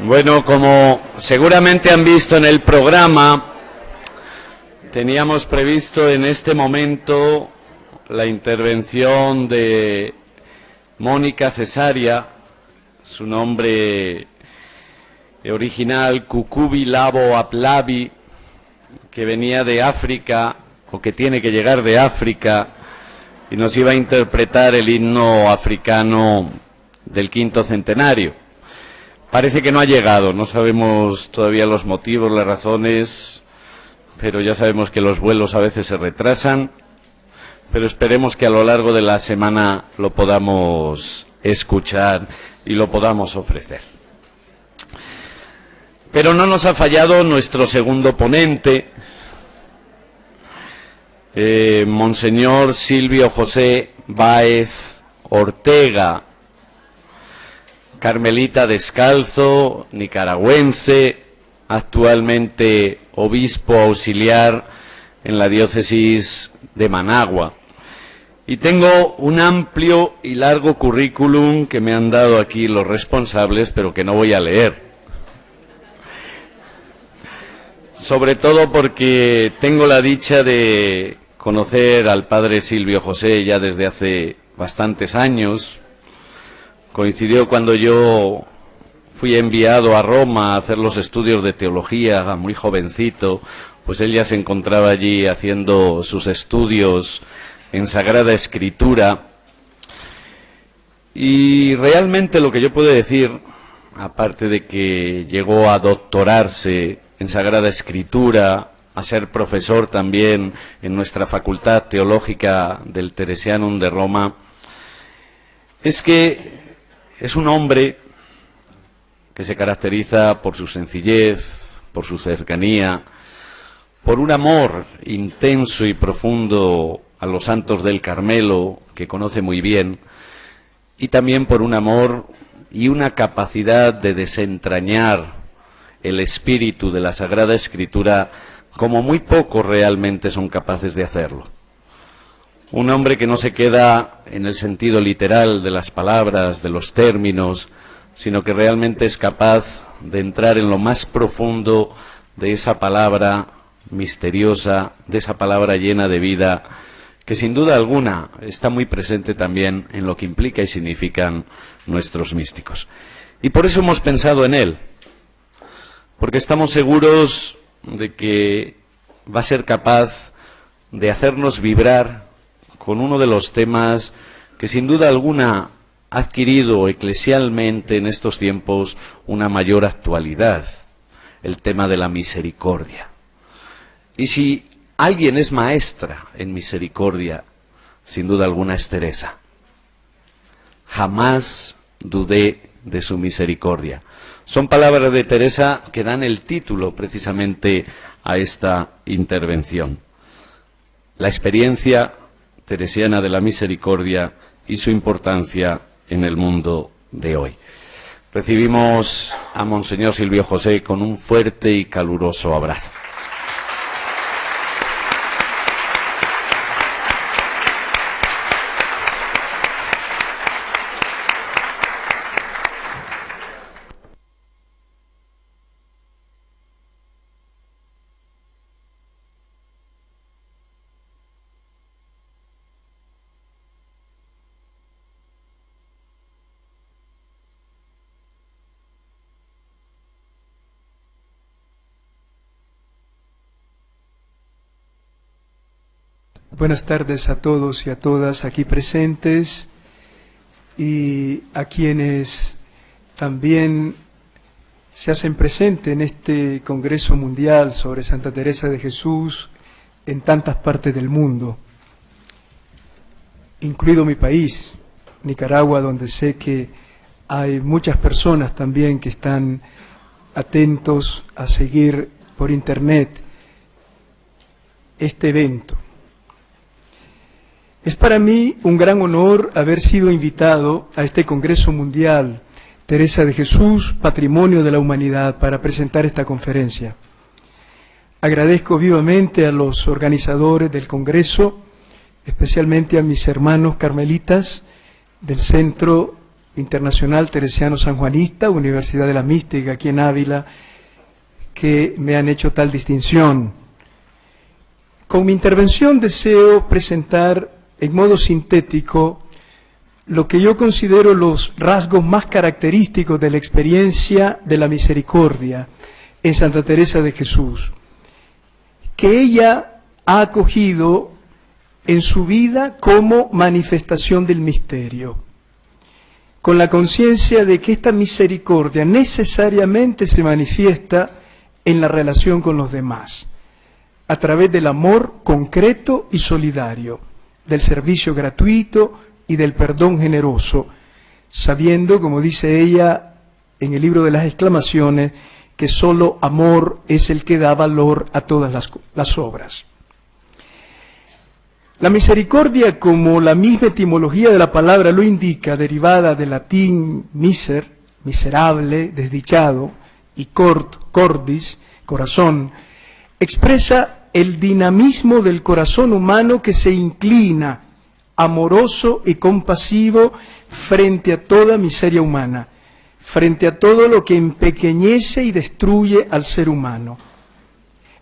Bueno, como seguramente han visto en el programa, teníamos previsto en este momento la intervención de Mónica Cesaria, su nombre original Kukubi Labo Aplabi, que venía de África, o que tiene que llegar de África, y nos iba a interpretar el himno africano del 5º centenario. Parece que no ha llegado, no sabemos todavía los motivos, las razones, pero ya sabemos que los vuelos a veces se retrasan, pero esperemos que a lo largo de la semana lo podamos escuchar y lo podamos ofrecer. Pero no nos ha fallado nuestro segundo ponente, Monseñor Silvio José Báez Ortega, carmelita descalzo, nicaragüense, actualmente obispo auxiliar en la diócesis de Managua. Y tengo un amplio y largo currículum que me han dado aquí los responsables, pero que no voy a leer. Sobre todo porque tengo la dicha de conocer al padre Silvio José ya desde hace bastantes años. Coincidió cuando yo fui enviado a Roma a hacer los estudios de teología, muy jovencito, pues él ya se encontraba allí haciendo sus estudios en Sagrada Escritura. Y realmente lo que yo puedo decir, aparte de que llegó a doctorarse en Sagrada Escritura, a ser profesor también en nuestra Facultad Teológica del Teresianum de Roma, es que es un hombre que se caracteriza por su sencillez, por su cercanía, por un amor intenso y profundo a los santos del Carmelo, que conoce muy bien, y también por un amor y una capacidad de desentrañar el espíritu de la Sagrada Escritura como muy pocos realmente son capaces de hacerlo. Un hombre que no se queda en el sentido literal de las palabras, de los términos, sino que realmente es capaz de entrar en lo más profundo de esa palabra misteriosa, de esa palabra llena de vida, que sin duda alguna está muy presente también en lo que implica y significan nuestros místicos. Y por eso hemos pensado en él, porque estamos seguros de que va a ser capaz de hacernos vibrar con uno de los temas que sin duda alguna ha adquirido eclesialmente en estos tiempos una mayor actualidad, el tema de la misericordia. Y si alguien es maestra en misericordia, sin duda alguna es Teresa. Jamás dudé de su misericordia. Son palabras de Teresa que dan el título precisamente a esta intervención. La experiencia teresiana de la misericordia y su importancia en el mundo de hoy. Recibimos a Monseñor Silvio José con un fuerte y caluroso abrazo. Buenas tardes a todos y a todas aquí presentes y a quienes también se hacen presentes en este Congreso Mundial sobre Santa Teresa de Jesús en tantas partes del mundo, incluido mi país, Nicaragua, donde sé que hay muchas personas también que están atentos a seguir por internet este evento. Es para mí un gran honor haber sido invitado a este Congreso Mundial Teresa de Jesús, Patrimonio de la Humanidad, para presentar esta conferencia. Agradezco vivamente a los organizadores del Congreso, especialmente a mis hermanos carmelitas del Centro Internacional Teresiano Sanjuanista, Universidad de la Mística, aquí en Ávila, que me han hecho tal distinción. Con mi intervención deseo presentar en modo sintético lo que yo considero los rasgos más característicos de la experiencia de la misericordia en Santa Teresa de Jesús, que ella ha acogido en su vida como manifestación del misterio, con la conciencia de que esta misericordia necesariamente se manifiesta en la relación con los demás, a través del amor concreto y solidario, del servicio gratuito y del perdón generoso, sabiendo, como dice ella en el libro de las exclamaciones, que solo amor es el que da valor a todas las obras. La misericordia, como la misma etimología de la palabra lo indica, derivada del latín miser, miserable, desdichado, y cordis, corazón, expresa el dinamismo del corazón humano que se inclina, amoroso y compasivo, frente a toda miseria humana, frente a todo lo que empequeñece y destruye al ser humano.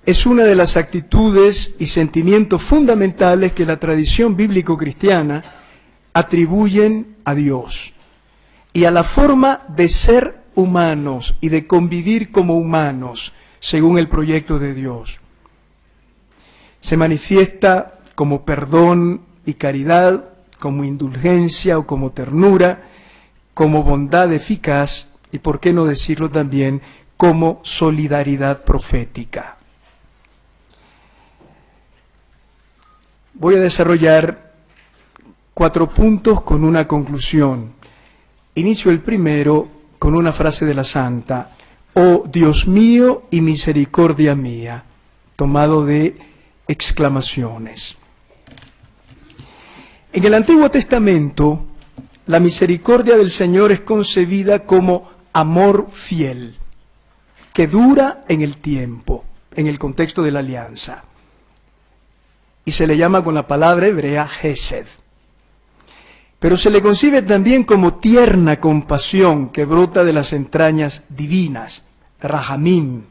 Es una de las actitudes y sentimientos fundamentales que la tradición bíblico-cristiana atribuyen a Dios y a la forma de ser humanos y de convivir como humanos según el proyecto de Dios. Se manifiesta como perdón y caridad, como indulgencia o como ternura, como bondad eficaz y, por qué no decirlo también, como solidaridad profética. Voy a desarrollar 4 puntos con una conclusión. Inicio el primero con una frase de la Santa: «Oh Dios mío y misericordia mía», tomado de exclamaciones. En el Antiguo Testamento, la misericordia del Señor es concebida como amor fiel, que dura en el tiempo, en el contexto de la alianza. Y se le llama con la palabra hebrea Hesed. Pero se le concibe también como tierna compasión que brota de las entrañas divinas, Rahamim.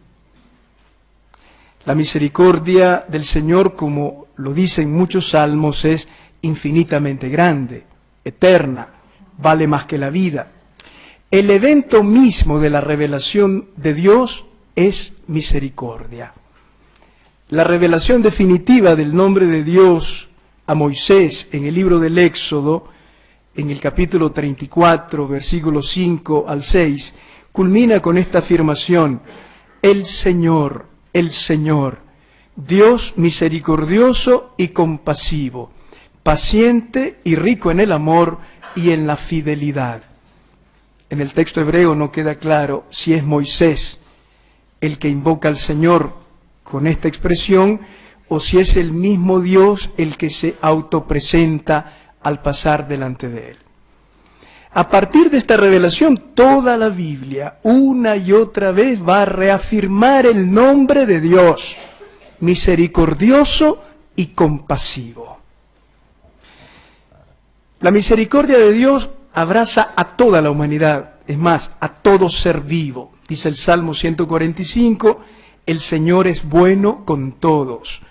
La misericordia del Señor, como lo dicen muchos salmos, es infinitamente grande, eterna, vale más que la vida. El evento mismo de la revelación de Dios es misericordia. La revelación definitiva del nombre de Dios a Moisés en el libro del Éxodo, en el capítulo 34, versículos 5 al 6, culmina con esta afirmación: el Señor, Dios misericordioso y compasivo, paciente y rico en el amor y en la fidelidad. En el texto hebreo no queda claro si es Moisés el que invoca al Señor con esta expresión, o si es el mismo Dios el que se autopresenta al pasar delante de él. A partir de esta revelación, toda la Biblia, una y otra vez, va a reafirmar el nombre de Dios, misericordioso y compasivo. La misericordia de Dios abraza a toda la humanidad, es más, a todo ser vivo. Dice el Salmo 145, el Señor es bueno con todos,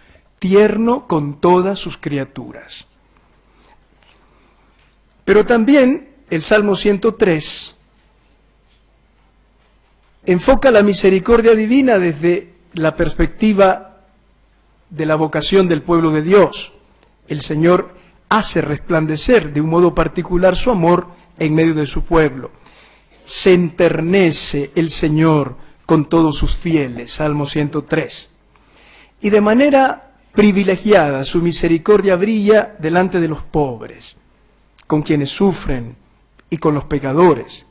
tierno con todas sus criaturas. Pero también el Salmo 103 enfoca la misericordia divina desde la perspectiva de la vocación del pueblo de Dios. El Señor hace resplandecer de un modo particular su amor en medio de su pueblo. Se enternece el Señor con todos sus fieles, Salmo 103. Y de manera privilegiada su misericordia brilla delante de los pobres, con quienes sufren y con los pecadores.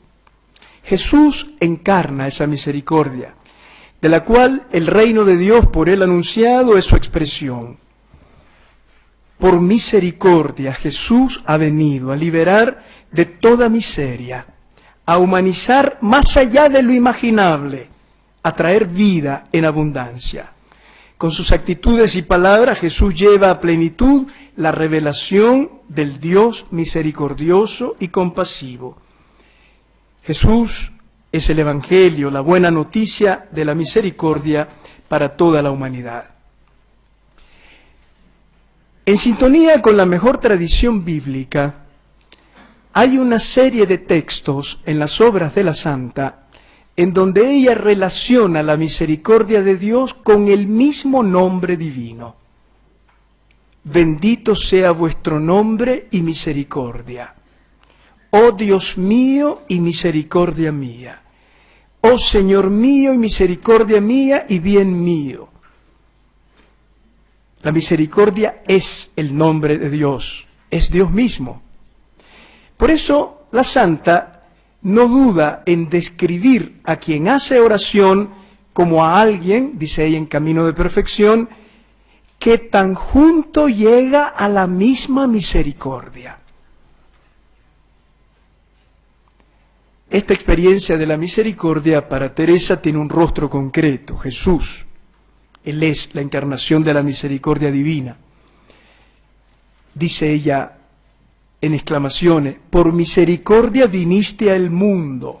Jesús encarna esa misericordia, de la cual el reino de Dios por él anunciado es su expresión. Por misericordia Jesús ha venido a liberar de toda miseria, a humanizar más allá de lo imaginable, a traer vida en abundancia. Con sus actitudes y palabras Jesús lleva a plenitud la revelación del Dios misericordioso y compasivo. Jesús es el Evangelio, la buena noticia de la misericordia para toda la humanidad. En sintonía con la mejor tradición bíblica, hay una serie de textos en las obras de la Santa en donde ella relaciona la misericordia de Dios con el mismo nombre divino. Bendito sea vuestro nombre y misericordia. Oh Dios mío y misericordia mía. Oh Señor mío y misericordia mía y bien mío. La misericordia es el nombre de Dios, es Dios mismo. Por eso la Santa no duda en describir a quien hace oración como a alguien, dice ella en camino de perfección, que tan junto llega a la misma misericordia. Esta experiencia de la misericordia para Teresa tiene un rostro concreto, Jesús. Él es la encarnación de la misericordia divina. Dice ella en exclamaciones, por misericordia viniste al mundo.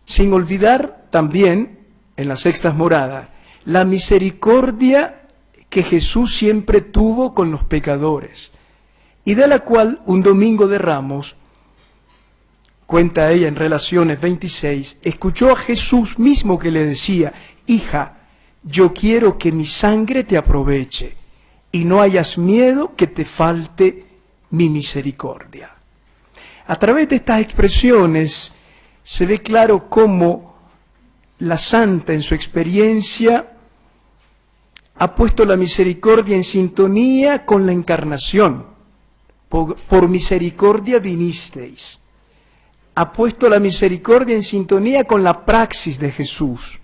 Sin olvidar también, en las sextas moradas, la misericordia que Jesús siempre tuvo con los pecadores, y de la cual un domingo de Ramos, cuenta ella en Relaciones 26, escuchó a Jesús mismo que le decía, hija, yo quiero que mi sangre te aproveche, y no hayas miedo que te falte mi misericordia. A través de estas expresiones se ve claro cómo la Santa en su experiencia ha puesto la misericordia en sintonía con la encarnación. Por misericordia vinisteis. Ha puesto la misericordia en sintonía con la praxis de Jesús.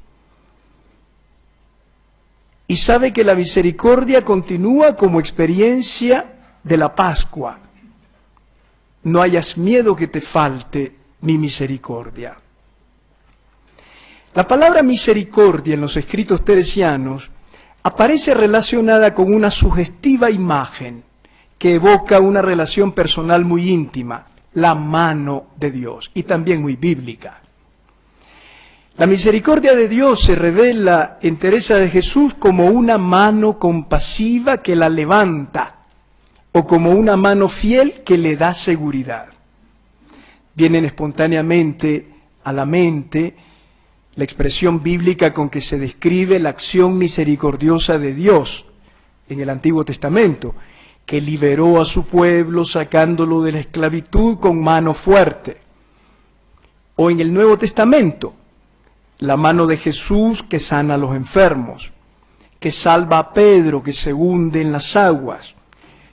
Y sabe que la misericordia continúa como experiencia de la Pascua. No hayas miedo que te falte mi misericordia. La palabra misericordia en los escritos teresianos aparece relacionada con una sugestiva imagen que evoca una relación personal muy íntima, la mano de Dios, y también muy bíblica. La misericordia de Dios se revela en Teresa de Jesús como una mano compasiva que la levanta, o como una mano fiel que le da seguridad. Vienen espontáneamente a la mente la expresión bíblica con que se describe la acción misericordiosa de Dios en el Antiguo Testamento, que liberó a su pueblo sacándolo de la esclavitud con mano fuerte. O en el Nuevo Testamento, la mano de Jesús que sana a los enfermos, que salva a Pedro que se hunde en las aguas,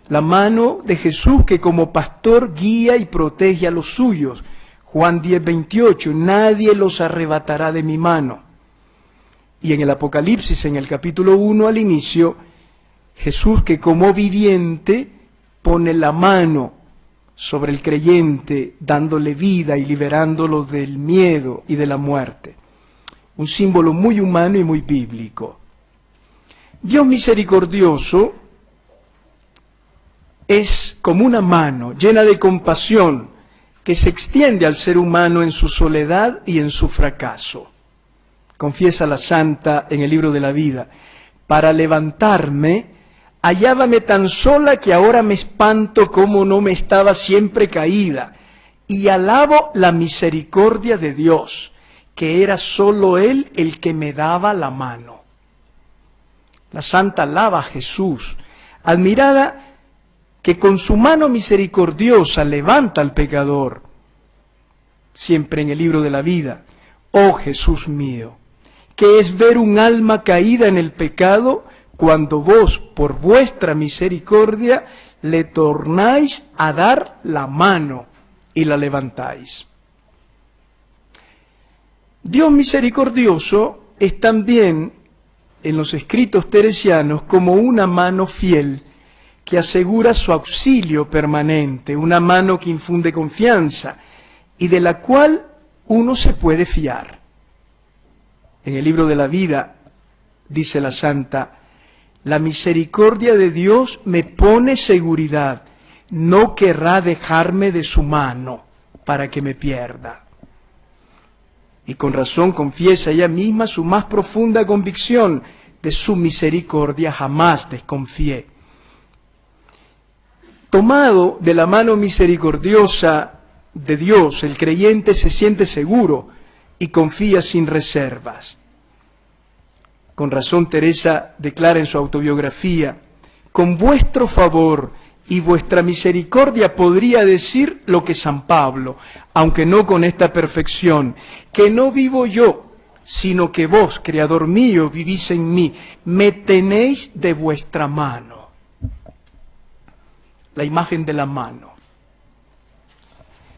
la mano de Jesús que como pastor guía y protege a los suyos. Juan 10:28, nadie los arrebatará de mi mano. Y en el Apocalipsis, en el capítulo 1 al inicio, Jesús que como viviente pone la mano sobre el creyente, dándole vida y liberándolo del miedo y de la muerte. Un símbolo muy humano y muy bíblico. Dios misericordioso es como una mano llena de compasión que se extiende al ser humano en su soledad y en su fracaso. Confiesa la Santa en el libro de la vida, para levantarme, hallábame tan sola que ahora me espanto como no me estaba siempre caída, y alabo la misericordia de Dios, que era solo Él el que me daba la mano. La Santa alaba a Jesús, admirada que con su mano misericordiosa levanta al pecador, siempre en el libro de la vida. Oh Jesús mío, que es ver un alma caída en el pecado cuando vos, por vuestra misericordia, le tornáis a dar la mano y la levantáis. Dios misericordioso es también en los escritos teresianos como una mano fiel que asegura su auxilio permanente, una mano que infunde confianza y de la cual uno se puede fiar. En el libro de la vida, dice la Santa, la misericordia de Dios me pone seguridad, no querrá dejarme de su mano para que me pierda. y con razón confiesa ella misma su más profunda convicción: de su misericordia jamás desconfié. Tomado de la mano misericordiosa de Dios, el creyente se siente seguro y confía sin reservas. Con razón Teresa declara en su autobiografía: con vuestro favor y vuestra misericordia podría decir lo que San Pablo, aunque no con esta perfección, que no vivo yo, sino que vos, Creador mío, vivís en mí, me tenéis de vuestra mano. La imagen de la mano.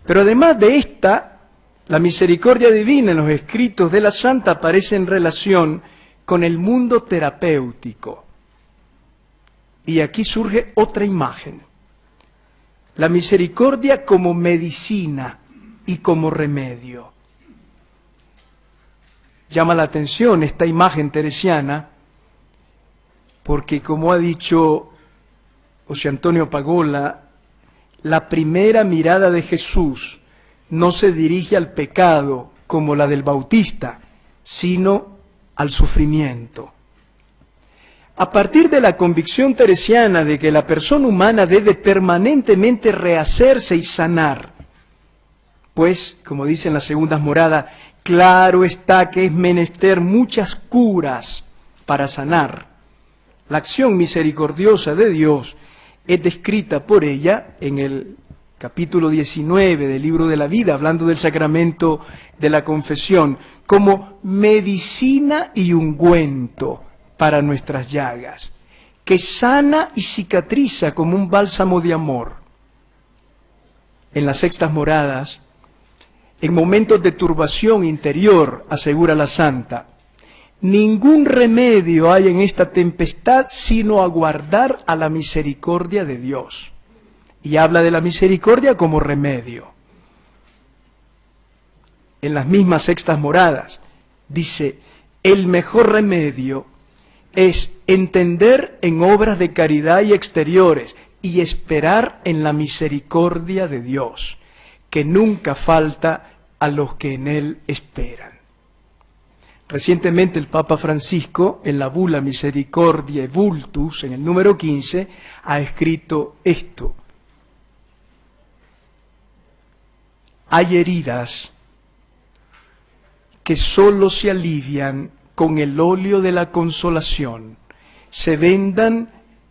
Pero además de esta, la misericordia divina en los escritos de la Santa aparece en relación con el mundo terapéutico. Y aquí surge otra imagen. La misericordia como medicina y como remedio. Llama la atención esta imagen teresiana porque, como ha dicho José Antonio Pagola, la primera mirada de Jesús no se dirige al pecado como la del Bautista, sino al sufrimiento. A partir de la convicción teresiana de que la persona humana debe permanentemente rehacerse y sanar, pues, como dicen las segundas moradas, claro está que es menester muchas curas para sanar. La acción misericordiosa de Dios es descrita por ella en el capítulo 19 del Libro de la Vida, hablando del sacramento de la confesión, como medicina y ungüento para nuestras llagas, que sana y cicatriza como un bálsamo de amor. En las sextas moradas, en momentos de turbación interior, asegura la Santa, ningún remedio hay en esta tempestad sino aguardar a la misericordia de Dios. Y habla de la misericordia como remedio. En las mismas sextas moradas, dice, el mejor remedio es entender en obras de caridad y exteriores y esperar en la misericordia de Dios, que nunca falta a los que en Él esperan. Recientemente el Papa Francisco, en la bula Misericordiae Vultus, en el número 15, ha escrito esto: hay heridas que sólo se alivian con el óleo de la consolación, se vendan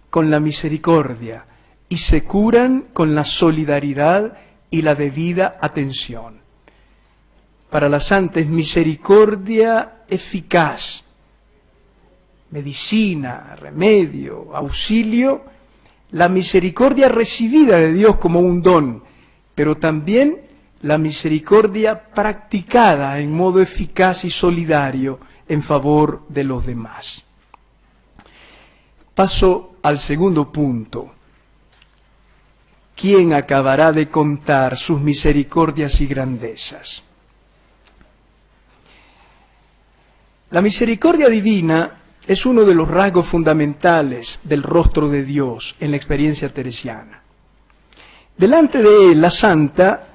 con la misericordia y se curan con la solidaridad y la debida atención. Para la Santa es misericordia eficaz, medicina, remedio, auxilio, la misericordia recibida de Dios como un don, pero también la misericordia practicada en modo eficaz y solidario en favor de los demás. Paso al segundo punto. ¿Quién acabará de contar sus misericordias y grandezas? La misericordia divina es uno de los rasgos fundamentales del rostro de Dios en la experiencia teresiana. Delante de él, la Santa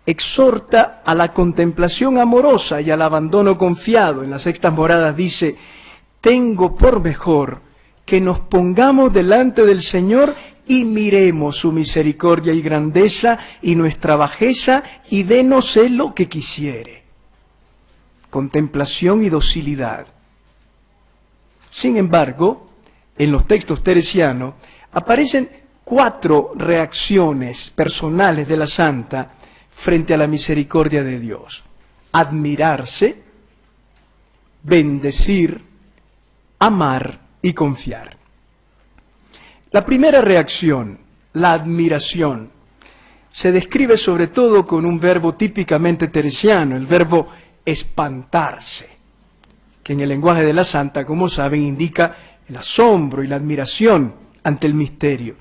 exhorta a la contemplación amorosa y al abandono confiado. En las sextas moradas dice: tengo por mejor que nos pongamos delante del Señor y miremos su misericordia y grandeza y nuestra bajeza, y denos Él lo que quisiere. Contemplación y docilidad. Sin embargo, en los textos teresianos aparecen 4 reacciones personales de la Santa frente a la misericordia de Dios: admirarse, bendecir, amar y confiar. La primera reacción, la admiración, se describe sobre todo con un verbo típicamente teresiano, el verbo espantarse, que en el lenguaje de la Santa, como saben, indica el asombro y la admiración ante el misterio.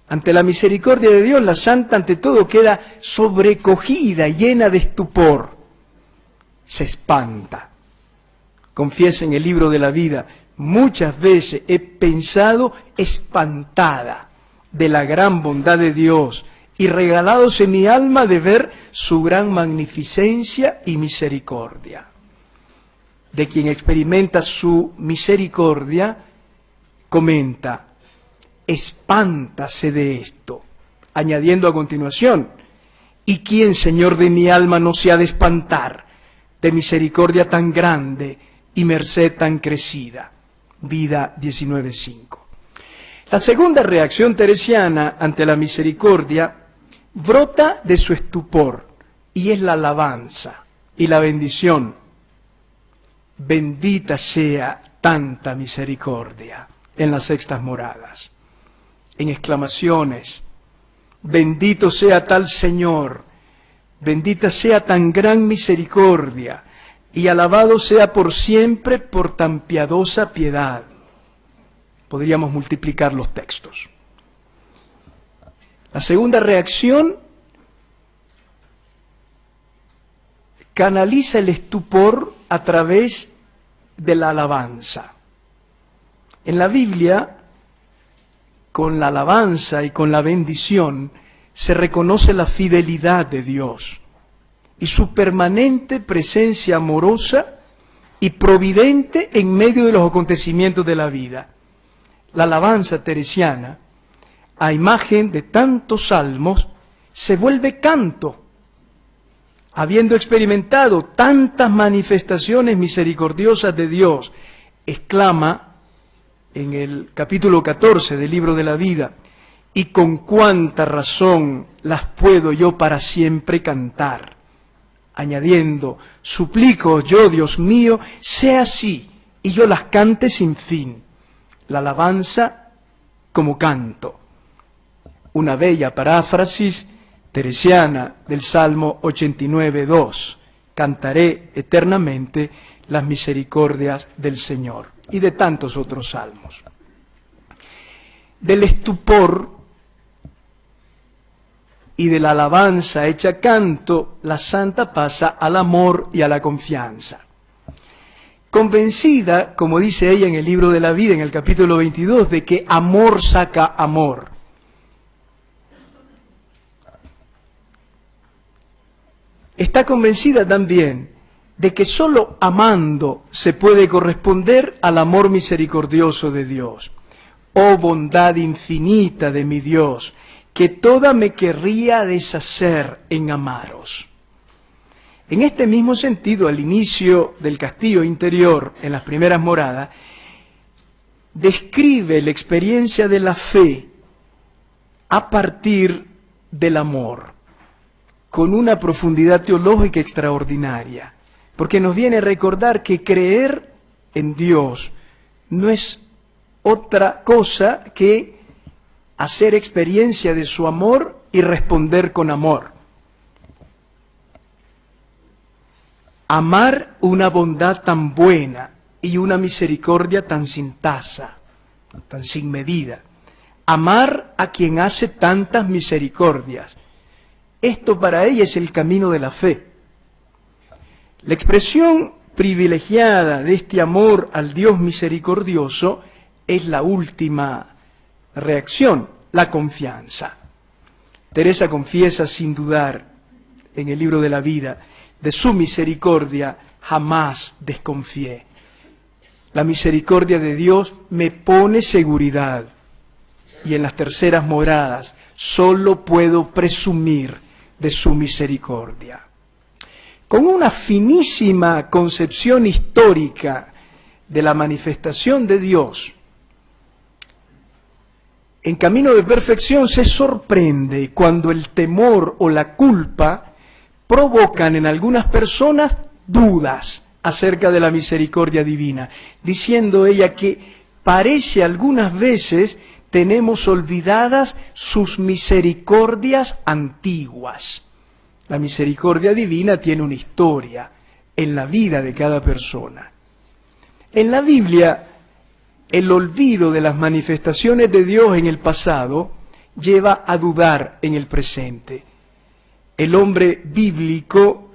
Ante la misericordia de Dios, la Santa ante todo queda sobrecogida, llena de estupor. Se espanta. Confiesa en el Libro de la Vida: muchas veces he pensado espantada de la gran bondad de Dios y regalados en mi alma de ver su gran magnificencia y misericordia. De quien experimenta su misericordia, comenta, espántase de esto, añadiendo a continuación, ¿y quién, Señor de mi alma, no se ha de espantar de misericordia tan grande y merced tan crecida? Vida 19:5. La segunda reacción teresiana ante la misericordia brota de su estupor y es la alabanza y la bendición. Bendita sea tanta misericordia en las sextas moradas. En exclamaciones, bendito sea tal Señor, bendita sea tan gran misericordia, y alabado sea por siempre por tan piadosa piedad. Podríamos multiplicar los textos. La segunda reacción canaliza el estupor a través de la alabanza. En la Biblia, con la alabanza y con la bendición, se reconoce la fidelidad de Dios y su permanente presencia amorosa y providente en medio de los acontecimientos de la vida. La alabanza teresiana, a imagen de tantos salmos, se vuelve canto. Habiendo experimentado tantas manifestaciones misericordiosas de Dios, exclama en el capítulo 14 del libro de la vida, y con cuánta razón las puedo yo para siempre cantar, añadiendo, suplico yo, Dios mío, sea así, y yo las cante sin fin. La alabanza como canto. Una bella paráfrasis teresiana del Salmo 89:2. Cantaré eternamente las misericordias del Señor. Y de tantos otros salmos. Del estupor y de la alabanza hecha canto, la santa pasa al amor y a la confianza. Convencida, como dice ella en el libro de la vida, en el capítulo 22, de que amor saca amor. Está convencida también de que sólo amando se puede corresponder al amor misericordioso de Dios. Oh bondad infinita de mi Dios, que toda me querría deshacer en amaros. En este mismo sentido, al inicio del castillo interior, en las primeras moradas, describe la experiencia de la fe a partir del amor, con una profundidad teológica extraordinaria, porque nos viene a recordar que creer en Dios no es otra cosa que hacer experiencia de su amor y responder con amor. Amar una bondad tan buena y una misericordia tan sin tasa, tan sin medida. Amar a quien hace tantas misericordias. Esto para ella es el camino de la fe. La expresión privilegiada de este amor al Dios misericordioso es la última reacción, la confianza. Teresa confiesa sin dudar en el libro de la vida, de su misericordia jamás desconfié. La misericordia de Dios me pone seguridad y en las terceras moradas solo puedo presumir de su misericordia. Con una finísima concepción histórica de la manifestación de Dios, en camino de perfección se sorprende cuando el temor o la culpa provocan en algunas personas dudas acerca de la misericordia divina, diciendo ella que parece algunas veces tenemos olvidadas sus misericordias antiguas. La misericordia divina tiene una historia en la vida de cada persona. En la Biblia, el olvido de las manifestaciones de Dios en el pasado lleva a dudar en el presente. El hombre bíblico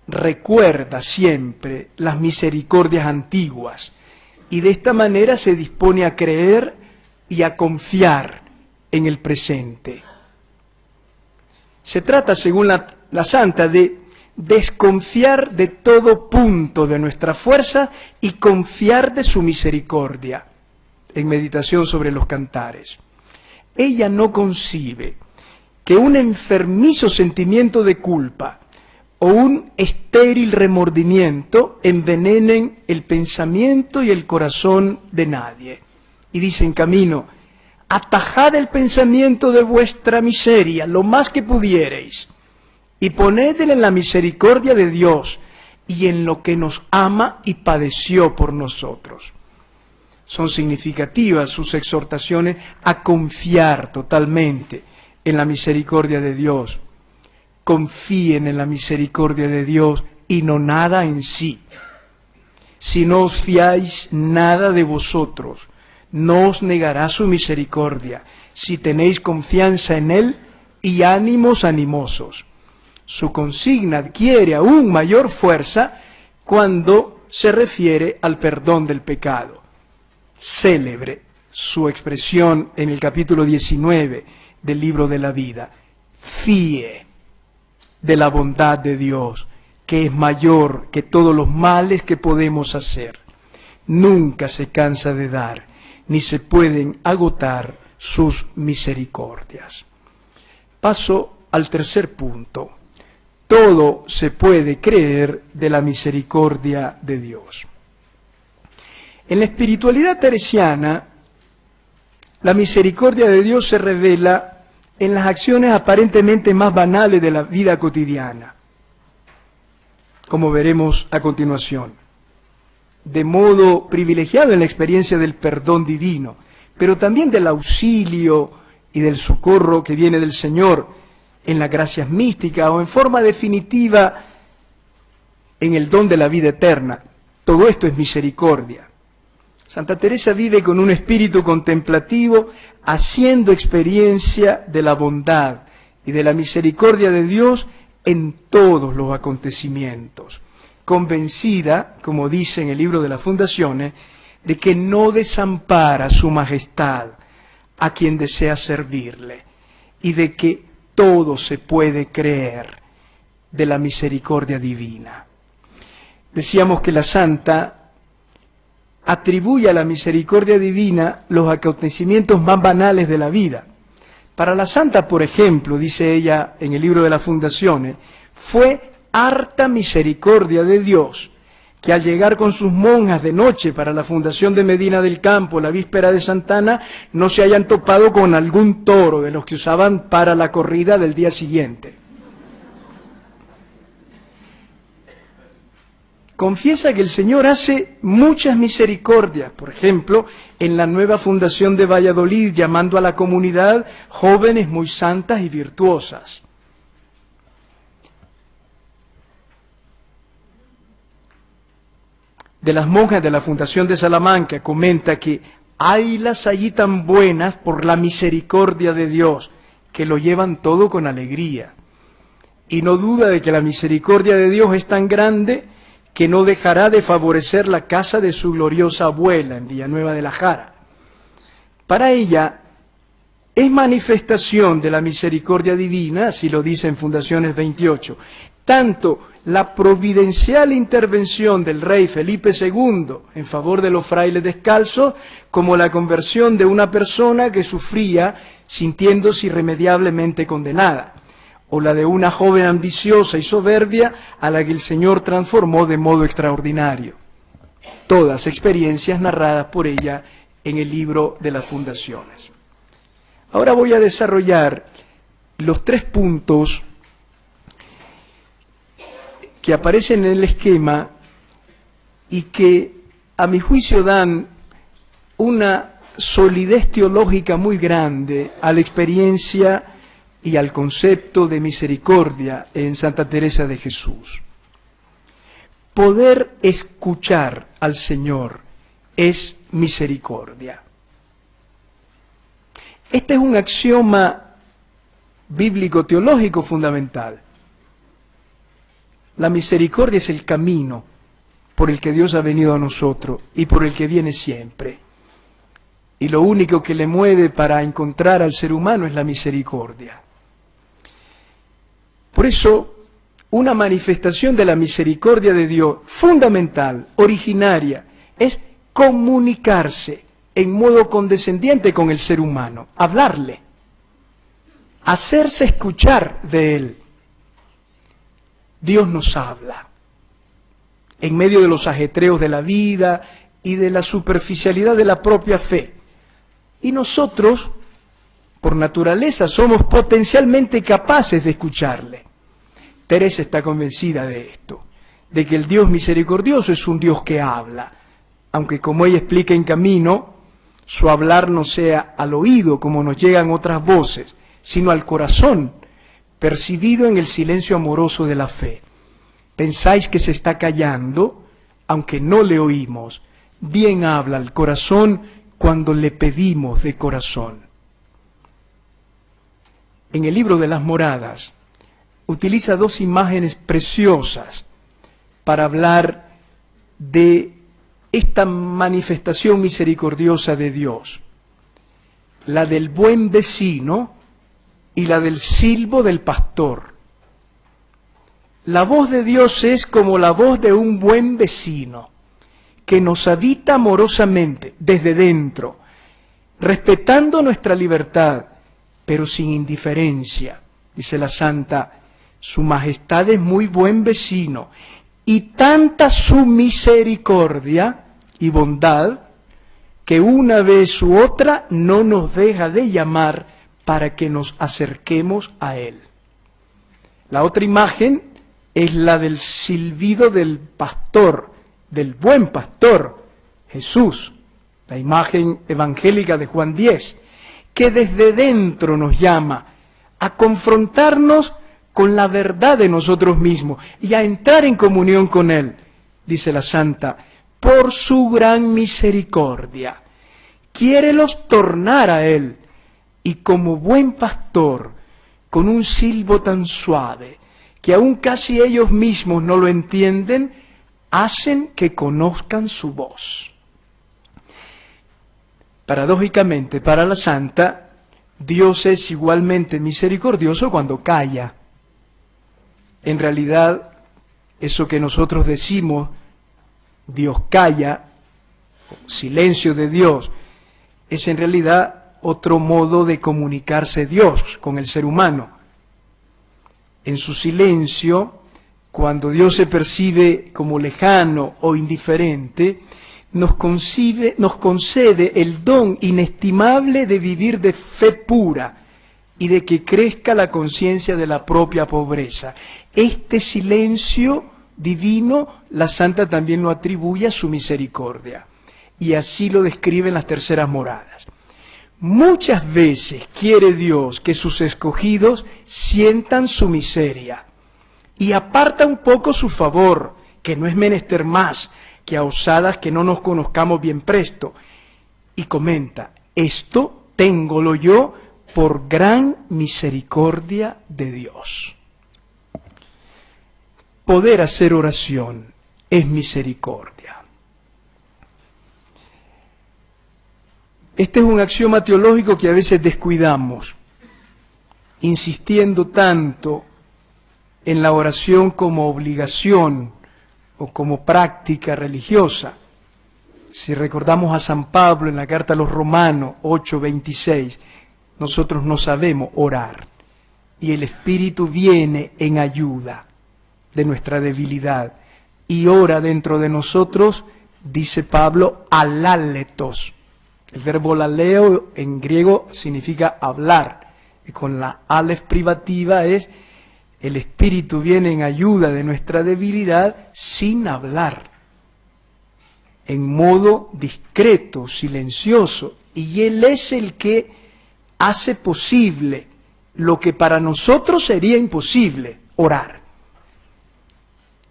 recuerda siempre las misericordias antiguas y de esta manera se dispone a creer y a confiar en el presente. Se trata, según la santa, de desconfiar de todo punto de nuestra fuerza y confiar de su misericordia, en meditación sobre los cantares. Ella no concibe que un enfermizo sentimiento de culpa o un estéril remordimiento envenenen el pensamiento y el corazón de nadie. Y dice en camino: atajad el pensamiento de vuestra miseria lo más que pudiereis, y ponedle en la misericordia de Dios y en lo que nos ama y padeció por nosotros. Son significativas sus exhortaciones a confiar totalmente en la misericordia de Dios. Confíen en la misericordia de Dios y no nada en sí. Si no os fiáis nada de vosotros, no os negará su misericordia, si tenéis confianza en Él y ánimos animosos. Su consigna adquiere aún mayor fuerza cuando se refiere al perdón del pecado. Célebre su expresión en el capítulo 19 del libro de la vida: fíe de la bondad de Dios, que es mayor que todos los males que podemos hacer. Nunca se cansa de dar, ni se pueden agotar sus misericordias. Paso al tercer punto. Todo se puede creer de la misericordia de Dios. En la espiritualidad teresiana, la misericordia de Dios se revela en las acciones aparentemente más banales de la vida cotidiana, como veremos a continuación, de modo privilegiado en la experiencia del perdón divino, pero también del auxilio y del socorro que viene del Señor en las gracias místicas o en forma definitiva en el don de la vida eterna. Todo esto es misericordia. Santa Teresa vive con un espíritu contemplativo, haciendo experiencia de la bondad y de la misericordia de Dios en todos los acontecimientos, convencida, como dice en el libro de las Fundaciones, de que no desampara su majestad a quien desea servirle, y de que todo se puede creer de la misericordia divina. Decíamos que la santa atribuye a la misericordia divina los acontecimientos más banales de la vida. Para la santa, por ejemplo, dice ella en el libro de las Fundaciones, fue harta misericordia de Dios que al llegar con sus monjas de noche para la fundación de Medina del Campo, la víspera de Santa Ana, no se hayan topado con algún toro de los que usaban para la corrida del día siguiente. Confiesa que el Señor hace muchas misericordias, por ejemplo, en la nueva fundación de Valladolid, llamando a la comunidad jóvenes muy santas y virtuosas. De las monjas de la Fundación de Salamanca comenta que haylas allí tan buenas por la misericordia de Dios, que lo llevan todo con alegría. Y no duda de que la misericordia de Dios es tan grande que no dejará de favorecer la casa de su gloriosa abuela en Villanueva de la Jara. Para ella es manifestación de la misericordia divina, así lo dice en Fundaciones 28, tanto la providencial intervención del rey Felipe II en favor de los frailes descalzos, como la conversión de una persona que sufría sintiéndose irremediablemente condenada, o la de una joven ambiciosa y soberbia a la que el Señor transformó de modo extraordinario. Todas experiencias narradas por ella en el libro de las Fundaciones. Ahora voy a desarrollar los 3 puntos que aparecen en el esquema y que a mi juicio dan una solidez teológica muy grande a la experiencia y al concepto de misericordia en Santa Teresa de Jesús. Poder escuchar al Señor es misericordia. Este es un axioma bíblico-teológico fundamental. La misericordia es el camino por el que Dios ha venido a nosotros y por el que viene siempre. Y lo único que le mueve para encontrar al ser humano es la misericordia. Por eso, una manifestación de la misericordia de Dios, fundamental, originaria, es comunicarse en modo condescendiente con el ser humano, hablarle, hacerse escuchar de Él. Dios nos habla en medio de los ajetreos de la vida y de la superficialidad de la propia fe. Y nosotros, por naturaleza, somos potencialmente capaces de escucharle. Teresa está convencida de esto, de que el Dios misericordioso es un Dios que habla, aunque como ella explica en Camino, su hablar no sea al oído como nos llegan otras voces, sino al corazón, percibido en el silencio amoroso de la fe. Pensáis que se está callando, aunque no le oímos. Bien habla el corazón cuando le pedimos de corazón. En el libro de las Moradas, utiliza dos imágenes preciosas para hablar de esta manifestación misericordiosa de Dios. La del buen vecino y la del silbo del pastor. La voz de Dios es como la voz de un buen vecino que nos habita amorosamente desde dentro, respetando nuestra libertad, pero sin indiferencia. Dice la santa, su majestad es muy buen vecino, y tanta su misericordia y bondad, que una vez u otra no nos deja de llamar para que nos acerquemos a Él. La otra imagen es la del silbido del pastor, del buen pastor, Jesús, la imagen evangélica de Juan 10, que desde dentro nos llama a confrontarnos con la verdad de nosotros mismos y a entrar en comunión con Él, dice la santa, por su gran misericordia. Quiérelos tornar a Él, y como buen pastor, con un silbo tan suave, que aún casi ellos mismos no lo entienden, hacen que conozcan su voz. Paradójicamente, para la santa, Dios es igualmente misericordioso cuando calla. En realidad, eso que nosotros decimos, Dios calla, silencio de Dios, es en realidad otro modo de comunicarse Dios con el ser humano. En su silencio, cuando Dios se percibe como lejano o indiferente, nos concede el don inestimable de vivir de fe pura y de que crezca la conciencia de la propia pobreza. Este silencio divino, la santa también lo atribuye a su misericordia, y así lo describe en las terceras moradas. Muchas veces quiere Dios que sus escogidos sientan su miseria y aparta un poco su favor, que no es menester más que a osadas que no nos conozcamos bien presto. Y comenta, esto téngolo yo por gran misericordia de Dios. Poder hacer oración es misericordia. Este es un axioma teológico que a veces descuidamos, insistiendo tanto en la oración como obligación o como práctica religiosa. Si recordamos a San Pablo en la carta a los Romanos 8:26, nosotros no sabemos orar y el Espíritu viene en ayuda de nuestra debilidad y ora dentro de nosotros, dice Pablo, aláletos. El verbo laleo en griego significa hablar, y con la alef privativa es el Espíritu viene en ayuda de nuestra debilidad sin hablar, en modo discreto, silencioso, y Él es el que hace posible lo que para nosotros sería imposible, orar.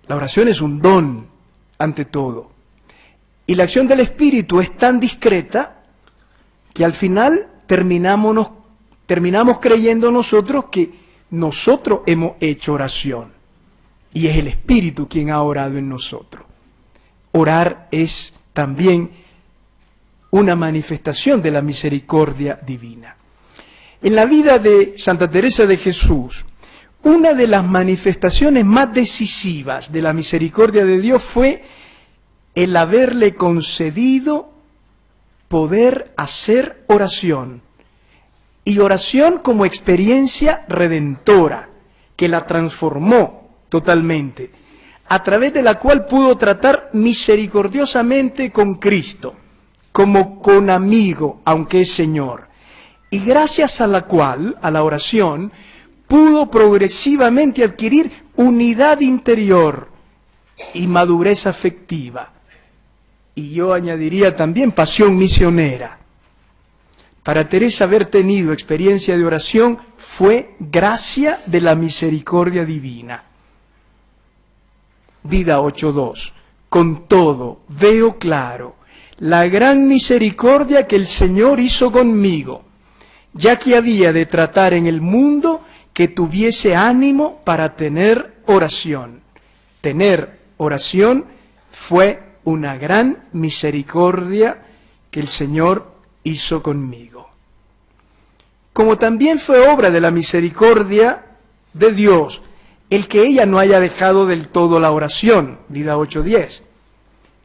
La oración es un don, ante todo, y la acción del Espíritu es tan discreta que al final terminamos creyendo nosotros que nosotros hemos hecho oración, y es el Espíritu quien ha orado en nosotros. Orar es también una manifestación de la misericordia divina. En la vida de Santa Teresa de Jesús, una de las manifestaciones más decisivas de la misericordia de Dios fue el haberle concedido poder hacer oración. Y oración como experiencia redentora, que la transformó totalmente, a través de la cual pudo tratar misericordiosamente con Cristo, como con amigo, aunque es Señor. Y gracias a la cual, a la oración, pudo progresivamente adquirir unidad interior y madurez afectiva. Y yo añadiría también pasión misionera. Para Teresa haber tenido experiencia de oración fue gracia de la misericordia divina. Vida 8.2. Con todo, veo claro la gran misericordia que el Señor hizo conmigo, ya que había de tratar en el mundo que tuviese ánimo para tener oración. Tener oración fue una gran misericordia que el Señor hizo conmigo. Como también fue obra de la misericordia de Dios el que ella no haya dejado del todo la oración, vida 8.10.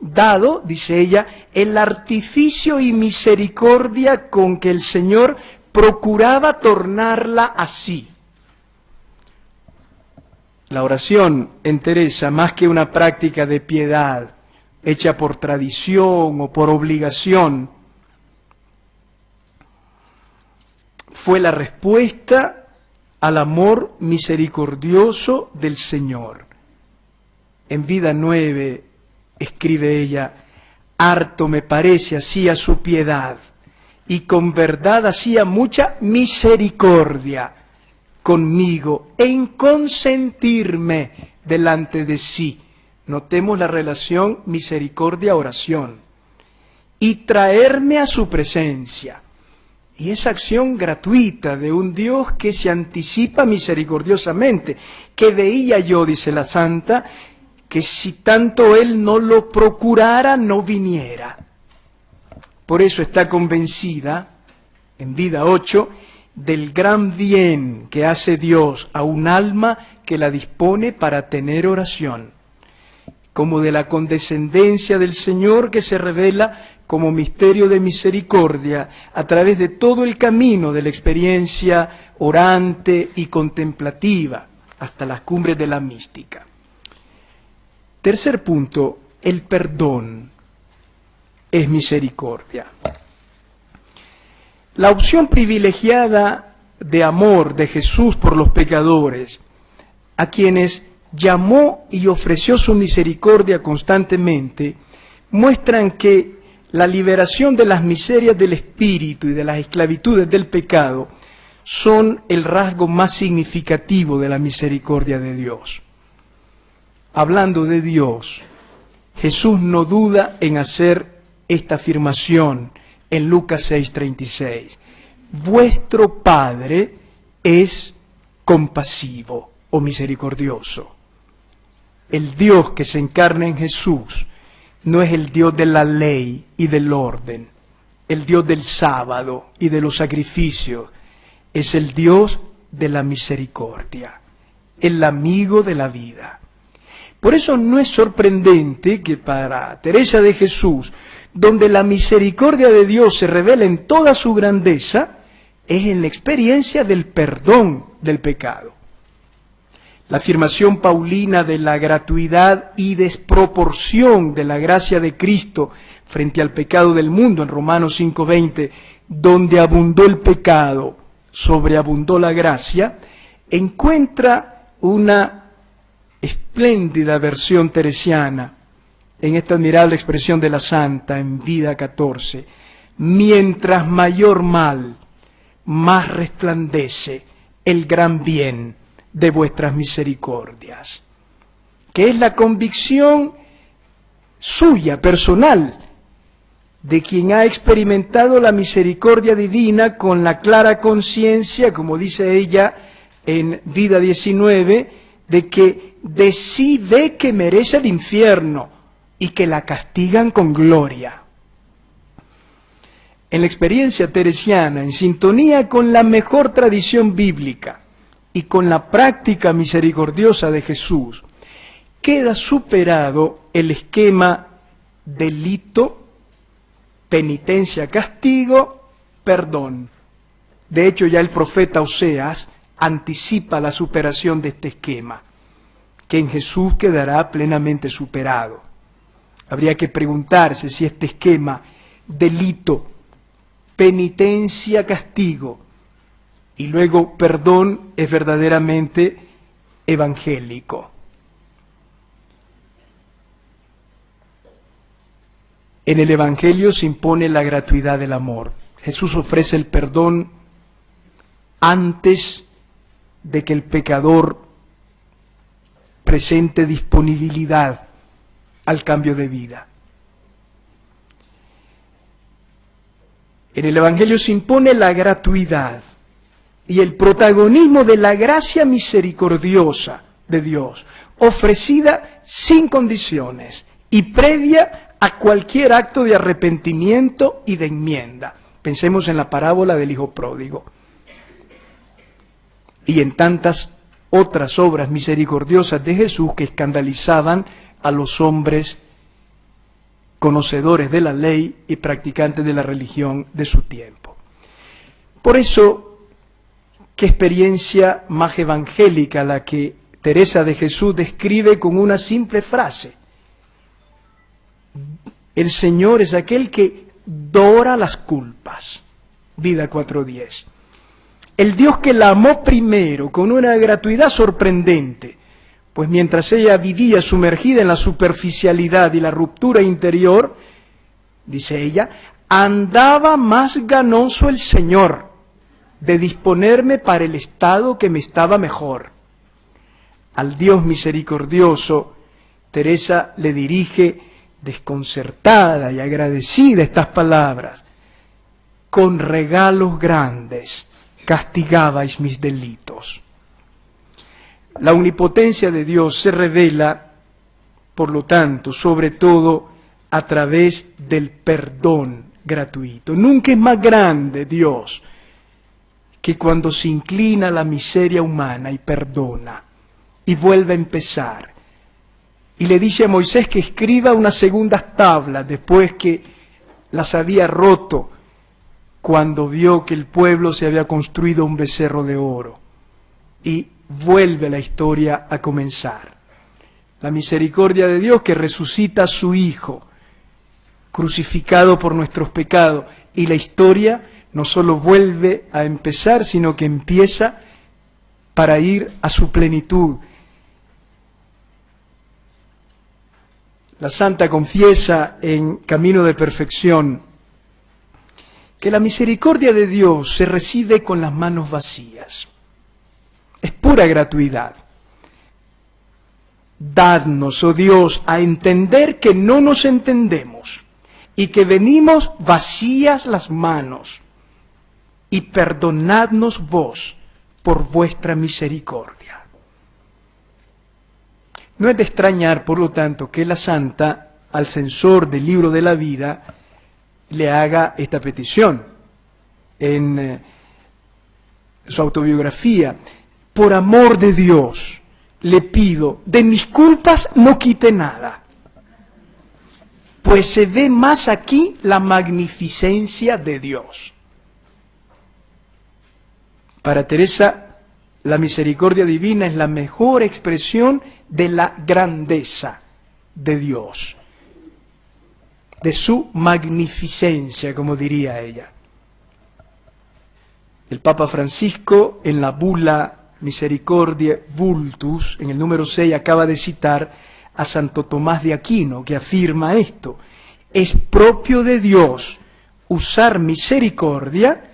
Dado, dice ella, el artificio y misericordia con que el Señor procuraba tornarla así. La oración en Teresa, más que una práctica de piedad hecha por tradición o por obligación, fue la respuesta al amor misericordioso del Señor. En vida 9 escribe ella: harto me parece hacía su piedad, y con verdad hacía mucha misericordia conmigo en consentirme delante de sí. Notemos la relación misericordia-oración. Y traerme a su presencia. Y esa acción gratuita de un Dios que se anticipa misericordiosamente, que veía yo, dice la santa, que si tanto Él no lo procurara, no viniera. Por eso está convencida, en vida 8, del gran bien que hace Dios a un alma que la dispone para tener oración, como de la condescendencia del Señor que se revela como misterio de misericordia a través de todo el camino de la experiencia orante y contemplativa hasta las cumbres de la mística. Tercer punto, el perdón es misericordia. La opción privilegiada de amor de Jesús por los pecadores, a quienes llamó y ofreció su misericordia constantemente, muestran que la liberación de las miserias del espíritu y de las esclavitudes del pecado son el rasgo más significativo de la misericordia de Dios. Hablando de Dios, Jesús no duda en hacer esta afirmación en Lucas 6:36. Vuestro Padre es compasivo o misericordioso. El Dios que se encarna en Jesús no es el Dios de la ley y del orden, el Dios del sábado y de los sacrificios, es el Dios de la misericordia, el amigo de la vida. Por eso no es sorprendente que para Teresa de Jesús, donde la misericordia de Dios se revela en toda su grandeza, es en la experiencia del perdón del pecado. La afirmación paulina de la gratuidad y desproporción de la gracia de Cristo frente al pecado del mundo en Romanos 5:20, donde abundó el pecado, sobreabundó la gracia, encuentra una espléndida versión teresiana en esta admirable expresión de la santa en vida 14. Mientras mayor mal, más resplandece el gran bien de vuestras misericordias, que es la convicción suya, personal, de quien ha experimentado la misericordia divina con la clara conciencia, como dice ella en vida 19, de que de sí ve que merece el infierno y que la castigan con gloria. En la experiencia teresiana, en sintonía con la mejor tradición bíblica, y con la práctica misericordiosa de Jesús, queda superado el esquema delito, penitencia, castigo, perdón. De hecho, ya el profeta Oseas anticipa la superación de este esquema, que en Jesús quedará plenamente superado. Habría que preguntarse si este esquema, delito, penitencia, castigo, y luego perdón, es verdaderamente evangélico. En el Evangelio se impone la gratuidad del amor. Jesús ofrece el perdón antes de que el pecador presente disponibilidad al cambio de vida. En el Evangelio se impone la gratuidad y el protagonismo de la gracia misericordiosa de Dios, ofrecida sin condiciones y previa a cualquier acto de arrepentimiento y de enmienda. Pensemos en la parábola del hijo pródigo y en tantas otras obras misericordiosas de Jesús que escandalizaban a los hombres conocedores de la ley y practicantes de la religión de su tiempo. Por eso, qué experiencia más evangélica la que Teresa de Jesús describe con una simple frase: el Señor es aquel que dora las culpas. Vida 4:10. El Dios que la amó primero con una gratuidad sorprendente, pues mientras ella vivía sumergida en la superficialidad y la ruptura interior, dice ella, andaba más ganoso el Señor de disponerme para el estado que me estaba mejor. Al Dios misericordioso, Teresa le dirige desconcertada y agradecida estas palabras: con regalos grandes castigabais mis delitos. La omnipotencia de Dios se revela, por lo tanto, sobre todo a través del perdón gratuito. Nunca es más grande Dios que cuando se inclina a la miseria humana y perdona y vuelve a empezar. Y le dice a Moisés que escriba unas segundas tablas después que las había roto cuando vio que el pueblo se había construido un becerro de oro. Y vuelve la historia a comenzar. La misericordia de Dios que resucita a su Hijo, crucificado por nuestros pecados, y la historia no solo vuelve a empezar, sino que empieza para ir a su plenitud. La Santa confiesa en Camino de Perfección que la misericordia de Dios se recibe con las manos vacías. Es pura gratuidad. Dadnos, oh Dios, a entender que no nos entendemos y que venimos vacías las manos, y perdonadnos vos por vuestra misericordia. No es de extrañar, por lo tanto, que la Santa, al censor del libro de la vida, le haga esta petición en su autobiografía: por amor de Dios, le pido, de mis culpas no quite nada, pues se ve más aquí la magnificencia de Dios. Para Teresa, la misericordia divina es la mejor expresión de la grandeza de Dios, de su magnificencia, como diría ella. El Papa Francisco, en la bula Misericordiae Vultus, en el número 6, acaba de citar a Santo Tomás de Aquino, que afirma esto: es propio de Dios usar misericordia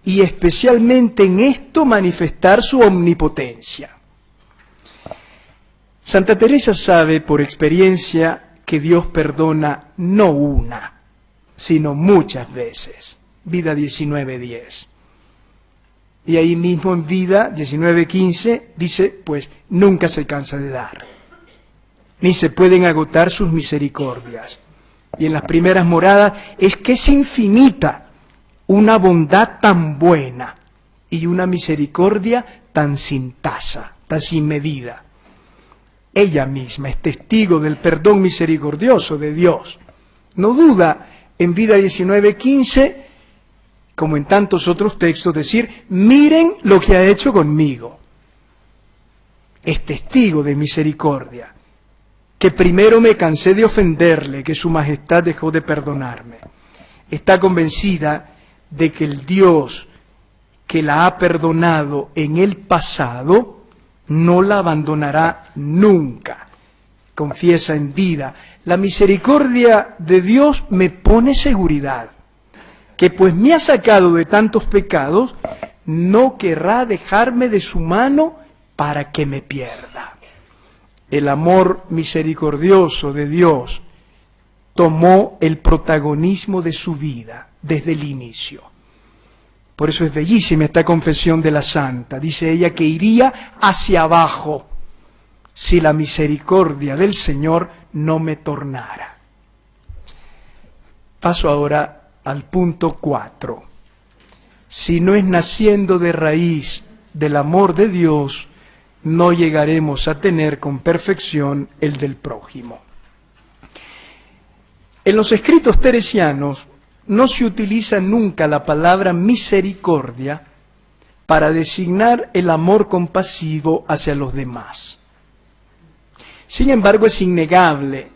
y especialmente en esto manifestar su omnipotencia. Santa Teresa sabe por experiencia que Dios perdona no una, sino muchas veces. Vida 19:10. Y ahí mismo en Vida 19:15 dice, pues nunca se cansa de dar, ni se pueden agotar sus misericordias. Y en las primeras moradas es que es infinita una bondad tan buena y una misericordia tan sin tasa, tan sin medida. Ella misma es testigo del perdón misericordioso de Dios. No duda en Vida 19:15, como en tantos otros textos, decir, miren lo que ha hecho conmigo. Es testigo de misericordia, que primero me cansé de ofenderle, que su majestad dejó de perdonarme. Está convencida de que el Dios que la ha perdonado en el pasado no la abandonará nunca. Confiesa en vida, la misericordia de Dios me pone seguridad, que pues me ha sacado de tantos pecados, no querrá dejarme de su mano para que me pierda. El amor misericordioso de Dios tomó el protagonismo de su vida desde el inicio. Por eso es bellísima esta confesión de la santa. Dice ella que iría hacia abajo si la misericordia del Señor no me tornara. Paso ahora al punto 4. Si no es naciendo de raíz del amor de Dios, no llegaremos a tener con perfección el del prójimo. En los escritos teresianos no se utiliza nunca la palabra misericordia para designar el amor compasivo hacia los demás. Sin embargo, es innegable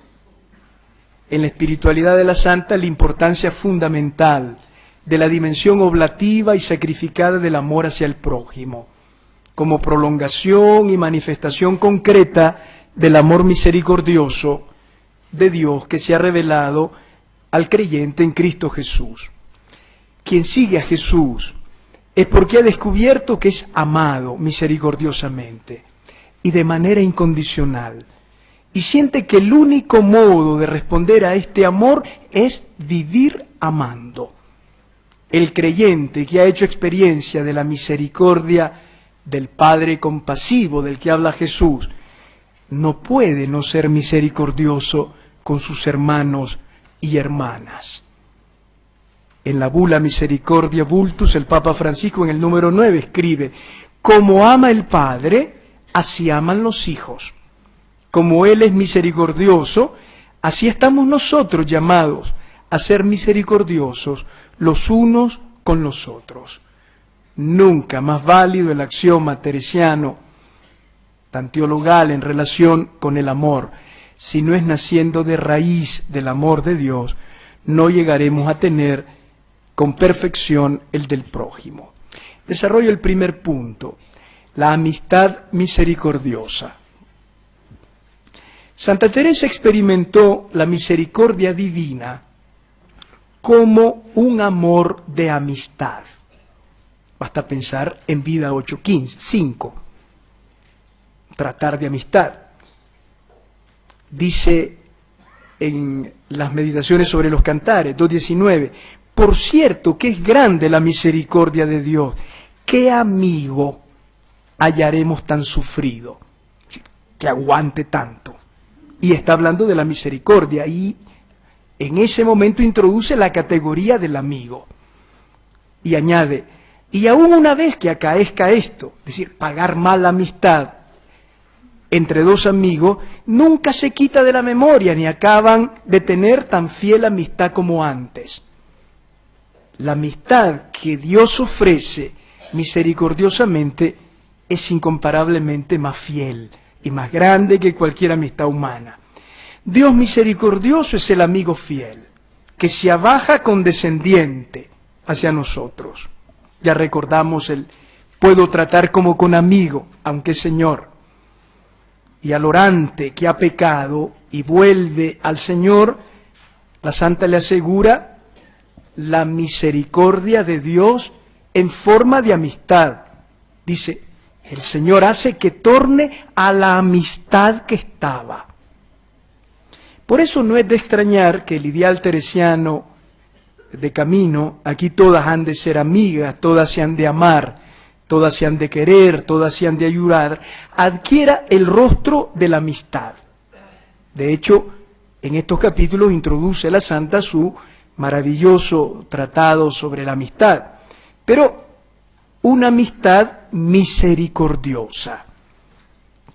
en la espiritualidad de la santa la importancia fundamental de la dimensión oblativa y sacrificada del amor hacia el prójimo, como prolongación y manifestación concreta del amor misericordioso de Dios que se ha revelado al creyente en Cristo Jesús. Quien sigue a Jesús es porque ha descubierto que es amado misericordiosamente y de manera incondicional, y siente que el único modo de responder a este amor es vivir amando. El creyente que ha hecho experiencia de la misericordia del Padre compasivo del que habla Jesús, no puede no ser misericordioso con sus hermanos y hermanas. En la bula Misericordia Vultus, el Papa Francisco en el número 9 escribe, como ama el Padre, así aman los hijos. Como Él es misericordioso, así estamos nosotros llamados a ser misericordiosos los unos con los otros. Nunca más válido el axioma teresiano, tan teologal en relación con el amor. Si no es naciendo de raíz del amor de Dios, no llegaremos a tener con perfección el del prójimo. Desarrollo el primer punto, la amistad misericordiosa. Santa Teresa experimentó la misericordia divina como un amor de amistad. Basta pensar en Vida 8:5, tratar de amistad. Dice en las meditaciones sobre los cantares, 2:19, por cierto que es grande la misericordia de Dios, ¿qué amigo hallaremos tan sufrido que aguante tanto? Y está hablando de la misericordia, y en ese momento introduce la categoría del amigo. Y añade, y aún una vez que acaezca esto, es decir, pagar mal la amistad entre dos amigos, nunca se quita de la memoria ni acaban de tener tan fiel amistad como antes. La amistad que Dios ofrece misericordiosamente es incomparablemente más fiel y más grande que cualquier amistad humana. Dios misericordioso es el amigo fiel, que se abaja condescendiente hacia nosotros. Ya recordamos el puedo tratar como con amigo, aunque Señor. Y al orante que ha pecado y vuelve al Señor, la santa le asegura la misericordia de Dios en forma de amistad. Dice, el Señor hace que torne a la amistad que estaba. Por eso no es de extrañar que el ideal teresiano de camino, aquí todas han de ser amigas, todas se han de amar, todas se han de querer, todas se han de ayudar, adquiera el rostro de la amistad. De hecho, en estos capítulos introduce la santa su maravilloso tratado sobre la amistad, pero una amistad misericordiosa,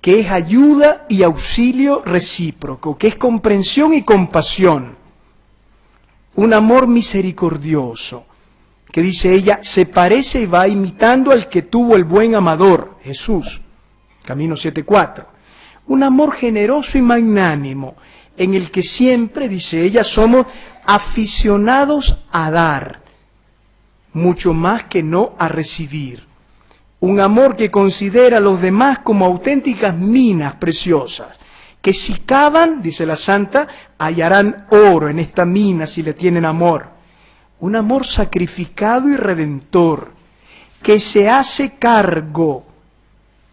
que es ayuda y auxilio recíproco, que es comprensión y compasión. Un amor misericordioso, que dice ella, se parece y va imitando al que tuvo el buen amador, Jesús, Camino 7.4. Un amor generoso y magnánimo, en el que siempre, dice ella, somos aficionados a dar, mucho más que no a recibir. Un amor que considera a los demás como auténticas minas preciosas, que si cavan, dice la santa, hallarán oro en esta mina si le tienen amor. Un amor sacrificado y redentor, que se hace cargo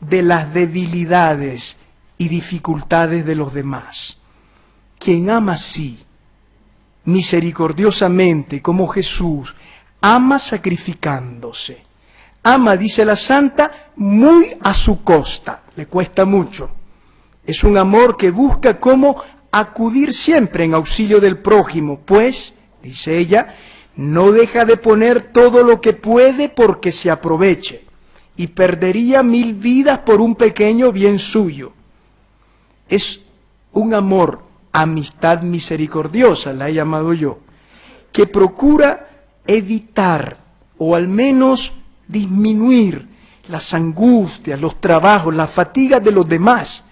de las debilidades y dificultades de los demás. Quien ama así, misericordiosamente, como Jesús, ama sacrificándose. Ama, dice la santa, muy a su costa, le cuesta mucho. Es un amor que busca cómo acudir siempre en auxilio del prójimo, pues, dice ella, no deja de poner todo lo que puede porque se aproveche, y perdería 1000 vidas por un pequeño bien suyo. Es un amor, amistad misericordiosa, la he llamado yo, que procura evitar, o al menos disminuir las angustias, los trabajos, las fatigas de los demás,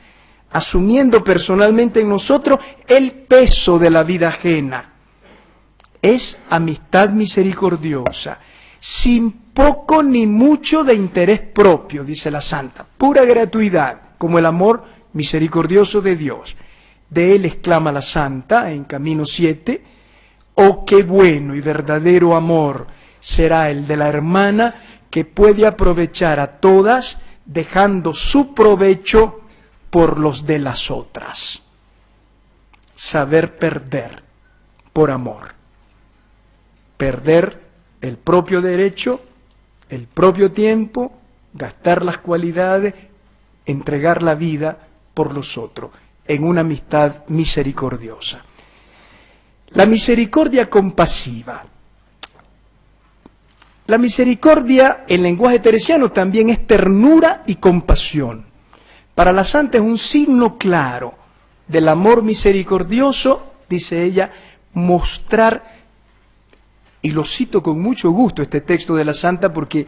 asumiendo personalmente en nosotros el peso de la vida ajena. Es amistad misericordiosa, sin poco ni mucho de interés propio, dice la santa, pura gratuidad, como el amor misericordioso de Dios. De él exclama la santa en Camino 7, oh, qué bueno y verdadero amor será el de la hermana que puede aprovechar a todas dejando su provecho por los de las otras. Saber perder por amor. Perder el propio derecho, el propio tiempo, gastar las cualidades, entregar la vida por los otros, en una amistad misericordiosa. La misericordia compasiva. La misericordia, en lenguaje teresiano, también es ternura y compasión. Para la santa es un signo claro del amor misericordioso, dice ella, mostrar, y lo cito con mucho gusto este texto de la santa porque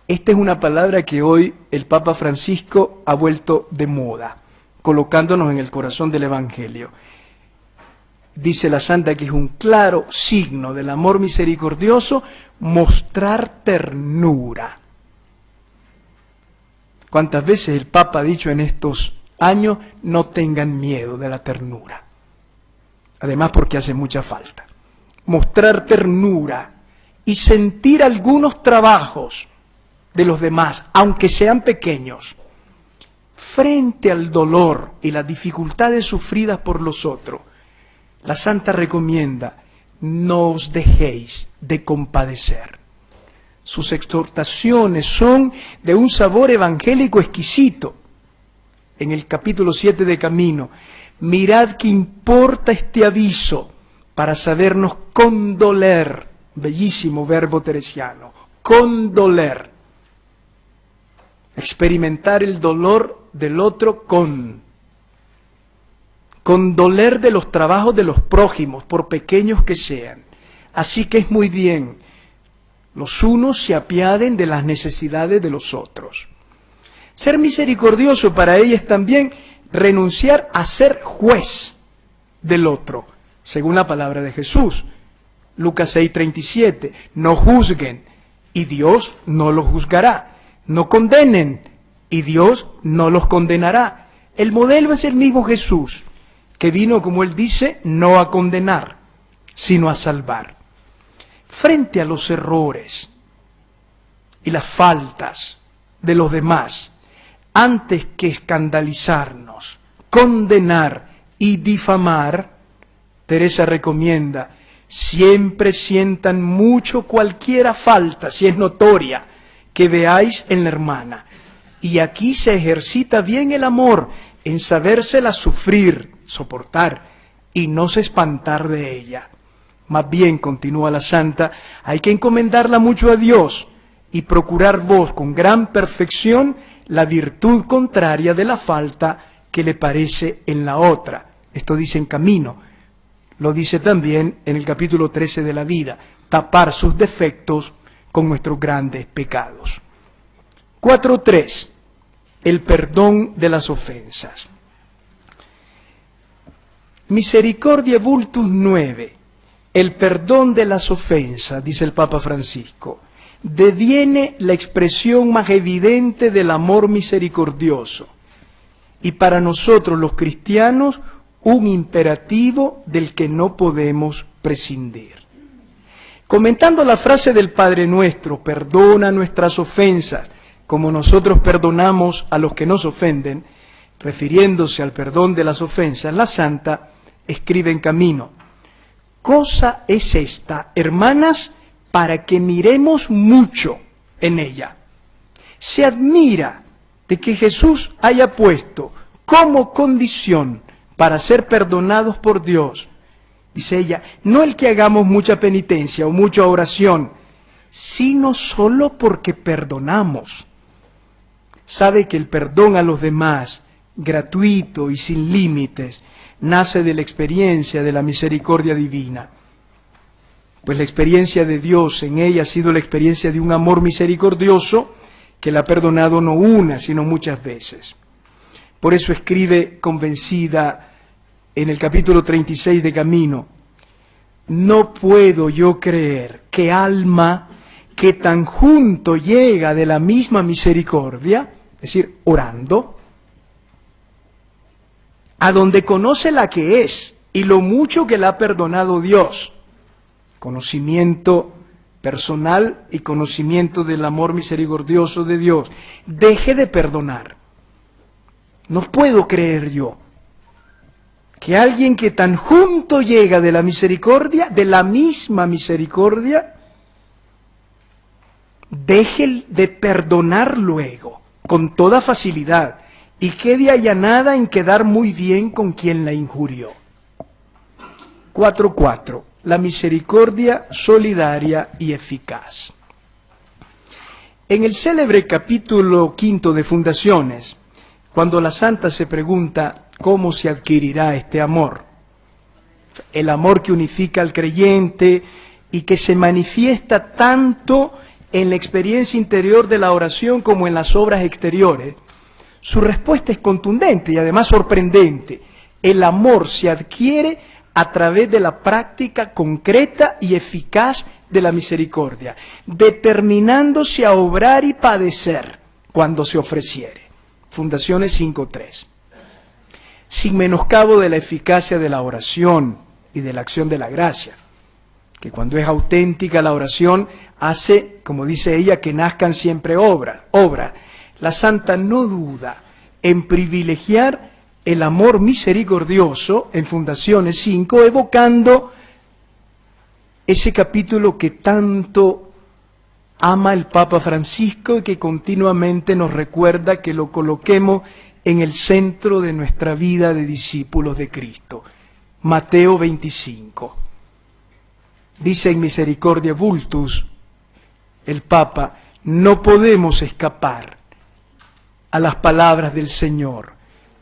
esta es una palabra que hoy el Papa Francisco ha vuelto de moda, colocándonos en el corazón del Evangelio. Dice la santa que es un claro signo del amor misericordioso mostrar ternura. ¿Cuántas veces el Papa ha dicho en estos años, no tengan miedo de la ternura? Además porque hace mucha falta. Mostrar ternura y sentir algunos trabajos de los demás, aunque sean pequeños, frente al dolor y las dificultades sufridas por los otros. La santa recomienda, no os dejéis de compadecer. Sus exhortaciones son de un sabor evangélico exquisito. En el capítulo 7 de Camino, mirad que importa este aviso para sabernos condoler, bellísimo verbo teresiano, condoler, experimentar el dolor del otro condoler de los trabajos de los prójimos, por pequeños que sean. Así que es muy bien, los unos se apiaden de las necesidades de los otros. Ser misericordioso para ella es también renunciar a ser juez del otro, según la palabra de Jesús. Lucas 6:37, no juzguen y Dios no los juzgará. No condenen y Dios no los condenará. El modelo es el mismo Jesús, que vino, como él dice, no a condenar, sino a salvar. Frente a los errores y las faltas de los demás, antes que escandalizarnos, condenar y difamar, Teresa recomienda, siempre sientan mucho cualquiera falta, si es notoria, que veáis en la hermana. Y aquí se ejercita bien el amor, en sabérsela sufrir, soportar, y no se espantar de ella. Más bien, continúa la santa, hay que encomendarla mucho a Dios, y procurar vos con gran perfección la virtud contraria de la falta que le parece en la otra. Esto dice en Camino. Lo dice también en el capítulo 13 de la vida, tapar sus defectos con nuestros grandes pecados. 4.3. El perdón de las ofensas. Misericordia Vultus 9. El perdón de las ofensas, dice el Papa Francisco, deviene la expresión más evidente del amor misericordioso y para nosotros los cristianos un imperativo del que no podemos prescindir. Comentando la frase del Padre Nuestro, perdona nuestras ofensas, como nosotros perdonamos a los que nos ofenden, refiriéndose al perdón de las ofensas, la Santa escribe en Camino: cosa es esta, hermanas, para que miremos mucho en ella. Se admira de que Jesús haya puesto como condición para ser perdonados por Dios, dice ella, no el que hagamos mucha penitencia o mucha oración, sino solo porque perdonamos. Sabe que el perdón a los demás, gratuito y sin límites, nace de la experiencia de la misericordia divina. Pues la experiencia de Dios en ella ha sido la experiencia de un amor misericordioso que la ha perdonado no una, sino muchas veces. Por eso escribe convencida en el capítulo 36 de Camino: no puedo yo creer que alma que tan junto llega de la misma misericordia, es decir, orando, a donde conoce la que es y lo mucho que la ha perdonado Dios, conocimiento personal y conocimiento del amor misericordioso de Dios, deje de perdonar. No puedo creer yo que alguien que tan junto llega de la misericordia, de la misma misericordia, deje de perdonar luego, con toda facilidad, y quede allanada en quedar muy bien con quien la injurió. 4.4. La misericordia solidaria y eficaz. En el célebre capítulo 5 de Fundaciones, cuando la Santa se pregunta cómo se adquirirá este amor, el amor que unifica al creyente y que se manifiesta tanto en la experiencia interior de la oración como en las obras exteriores, su respuesta es contundente y además sorprendente. El amor se adquiere a través de la práctica concreta y eficaz de la misericordia, determinándose a obrar y padecer cuando se ofreciere. Fundaciones 5.3. Sin menoscabo de la eficacia de la oración y de la acción de la gracia, que cuando es auténtica la oración hace, como dice ella, que nazcan siempre obras. La Santa no duda en privilegiar el amor misericordioso en Fundaciones 5, evocando ese capítulo que tanto ama el Papa Francisco y que continuamente nos recuerda que lo coloquemos en el centro de nuestra vida de discípulos de Cristo. Mateo 25. Dice en Misericordia Vultus el Papa: no podemos escapar a las palabras del Señor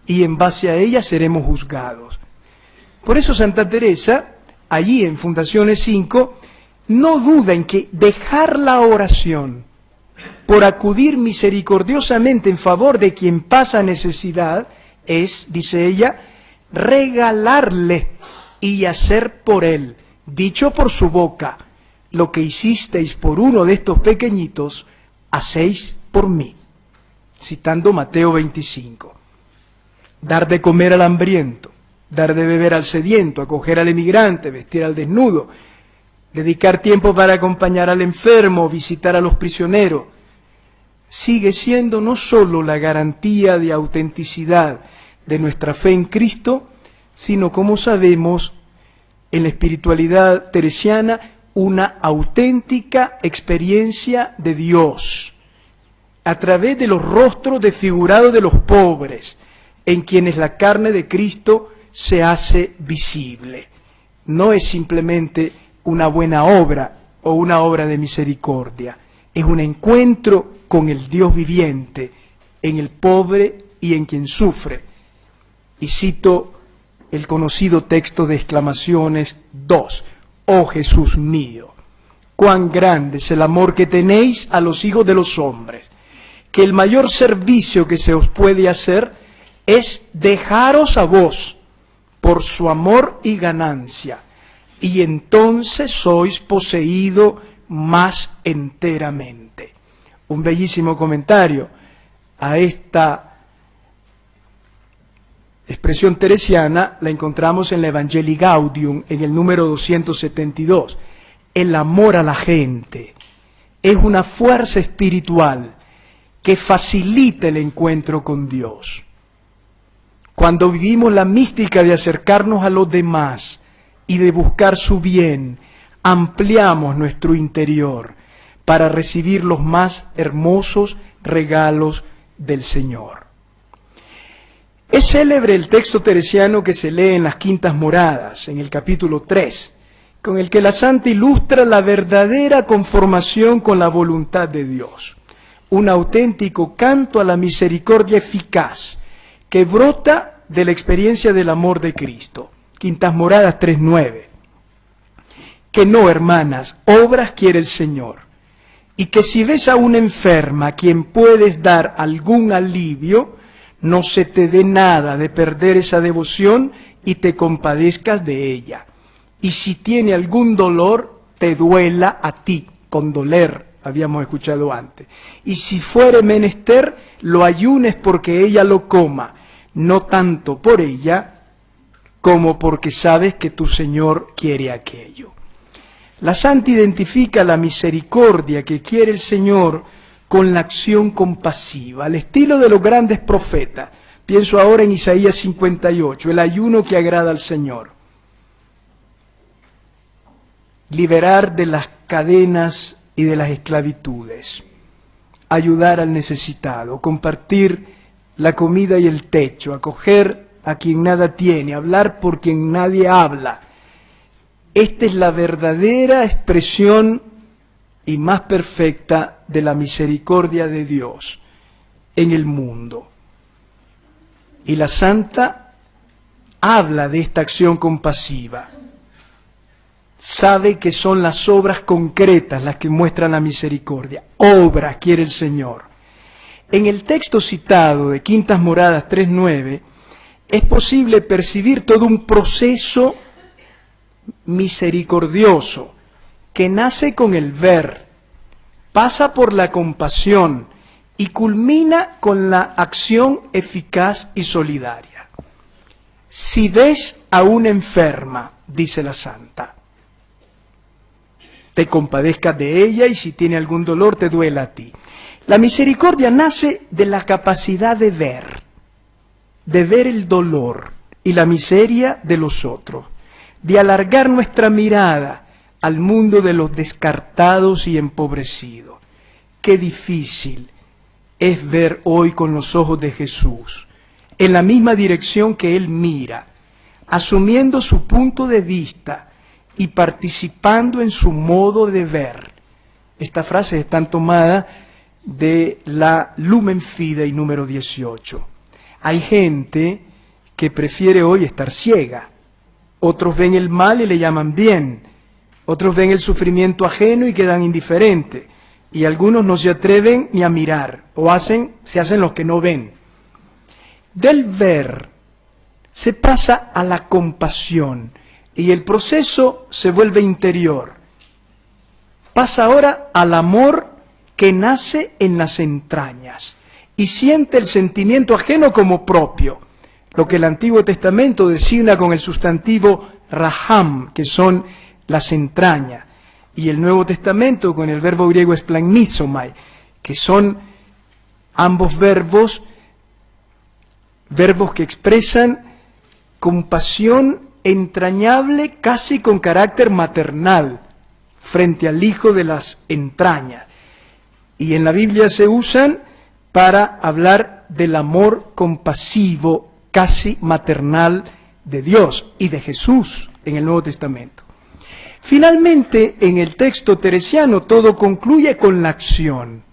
y en base a ellas seremos juzgados. Por eso Santa Teresa, allí en Fundaciones 5, no duda en que dejar la oración por acudir misericordiosamente en favor de quien pasa necesidad es, dice ella, regalarle y hacer por él, dicho por su boca, lo que hicisteis por uno de estos pequeñitos, hacéis por mí. Citando Mateo 25. Dar de comer al hambriento, dar de beber al sediento, acoger al emigrante, vestir al desnudo, dedicar tiempo para acompañar al enfermo, visitar a los prisioneros, sigue siendo no solo la garantía de autenticidad de nuestra fe en Cristo, sino, como sabemos, en la espiritualidad teresiana, una auténtica experiencia de Dios, a través de los rostros desfigurados de los pobres, en quienes la carne de Cristo se hace visible. No es simplemente una buena obra o una obra de misericordia, Es un encuentro con el Dios viviente, en el pobre y en quien sufre. Y cito el conocido texto de Exclamaciones 2. Oh Jesús mío, cuán grande es el amor que tenéis a los hijos de los hombres, que el mayor servicio que se os puede hacer es dejaros a vos por su amor y ganancia, y entonces sois poseído más enteramente. Un bellísimo comentario a esta expresión teresiana la encontramos en la Evangelii Gaudium, en el número 272. El amor a la gente es una fuerza espiritual que facilita el encuentro con Dios. Cuando vivimos la mística de acercarnos a los demás y de buscar su bien, ampliamos nuestro interior para recibir los más hermosos regalos del Señor. Es célebre el texto teresiano que se lee en las Quintas Moradas, en el capítulo 3, con el que la santa ilustra la verdadera conformación con la voluntad de Dios. Un auténtico canto a la misericordia eficaz que brota de la experiencia del amor de Cristo. Quintas Moradas 3:9. Que no, hermanas, obras quiere el Señor, y que si ves a una enferma a quien puedes dar algún alivio, no se te dé nada de perder esa devoción y te compadezcas de ella. Y si tiene algún dolor, te duela a ti, con doler, habíamos escuchado antes. Y si fuere menester, lo ayunes porque ella lo coma, no tanto por ella, como porque sabes que tu Señor quiere aquello. La santa identifica la misericordia que quiere el Señor con la acción compasiva, al estilo de los grandes profetas. Pienso ahora en Isaías 58, el ayuno que agrada al Señor. Liberar de las cadenas y de las esclavitudes, ayudar al necesitado, compartir la comida y el techo, acoger a quien nada tiene, hablar por quien nadie habla. Esta es la verdadera expresión y más perfecta de la misericordia de Dios en el mundo. Y la santa habla de esta acción compasiva. Sabe que son las obras concretas las que muestran la misericordia. Obras quiere el Señor. En el texto citado de Quintas Moradas 3:9 es posible percibir todo un proceso misericordioso que nace con el ver, pasa por la compasión y culmina con la acción eficaz y solidaria. Si ves a una enferma, dice la santa, te compadezcas de ella y si tiene algún dolor te duela a ti. La misericordia nace de la capacidad de ver el dolor y la miseria de los otros, de alargar nuestra mirada al mundo de los descartados y empobrecidos. Qué difícil es ver hoy con los ojos de Jesús, en la misma dirección que Él mira, asumiendo su punto de vista y participando en su modo de ver. Estas frases están tomadas de la Lumen Fidei número 18. Hay gente que prefiere hoy estar ciega. Otros ven el mal y le llaman bien. Otros ven el sufrimiento ajeno y quedan indiferentes. Y algunos no se atreven ni a mirar, o se hacen los que no ven. Del ver se pasa a la compasión y el proceso se vuelve interior. Pasa ahora al amor que nace en las entrañas y siente el sentimiento ajeno como propio, lo que el Antiguo Testamento designa con el sustantivo raham, que son las entrañas, y el Nuevo Testamento con el verbo griego esplanizomai, que son ambos verbos que expresan compasión entrañable casi con carácter maternal frente al hijo de las entrañas. Y en la Biblia se usan para hablar del amor compasivo casi maternal de Dios y de Jesús en el Nuevo Testamento. Finalmente, en el texto teresiano todo concluye con la acción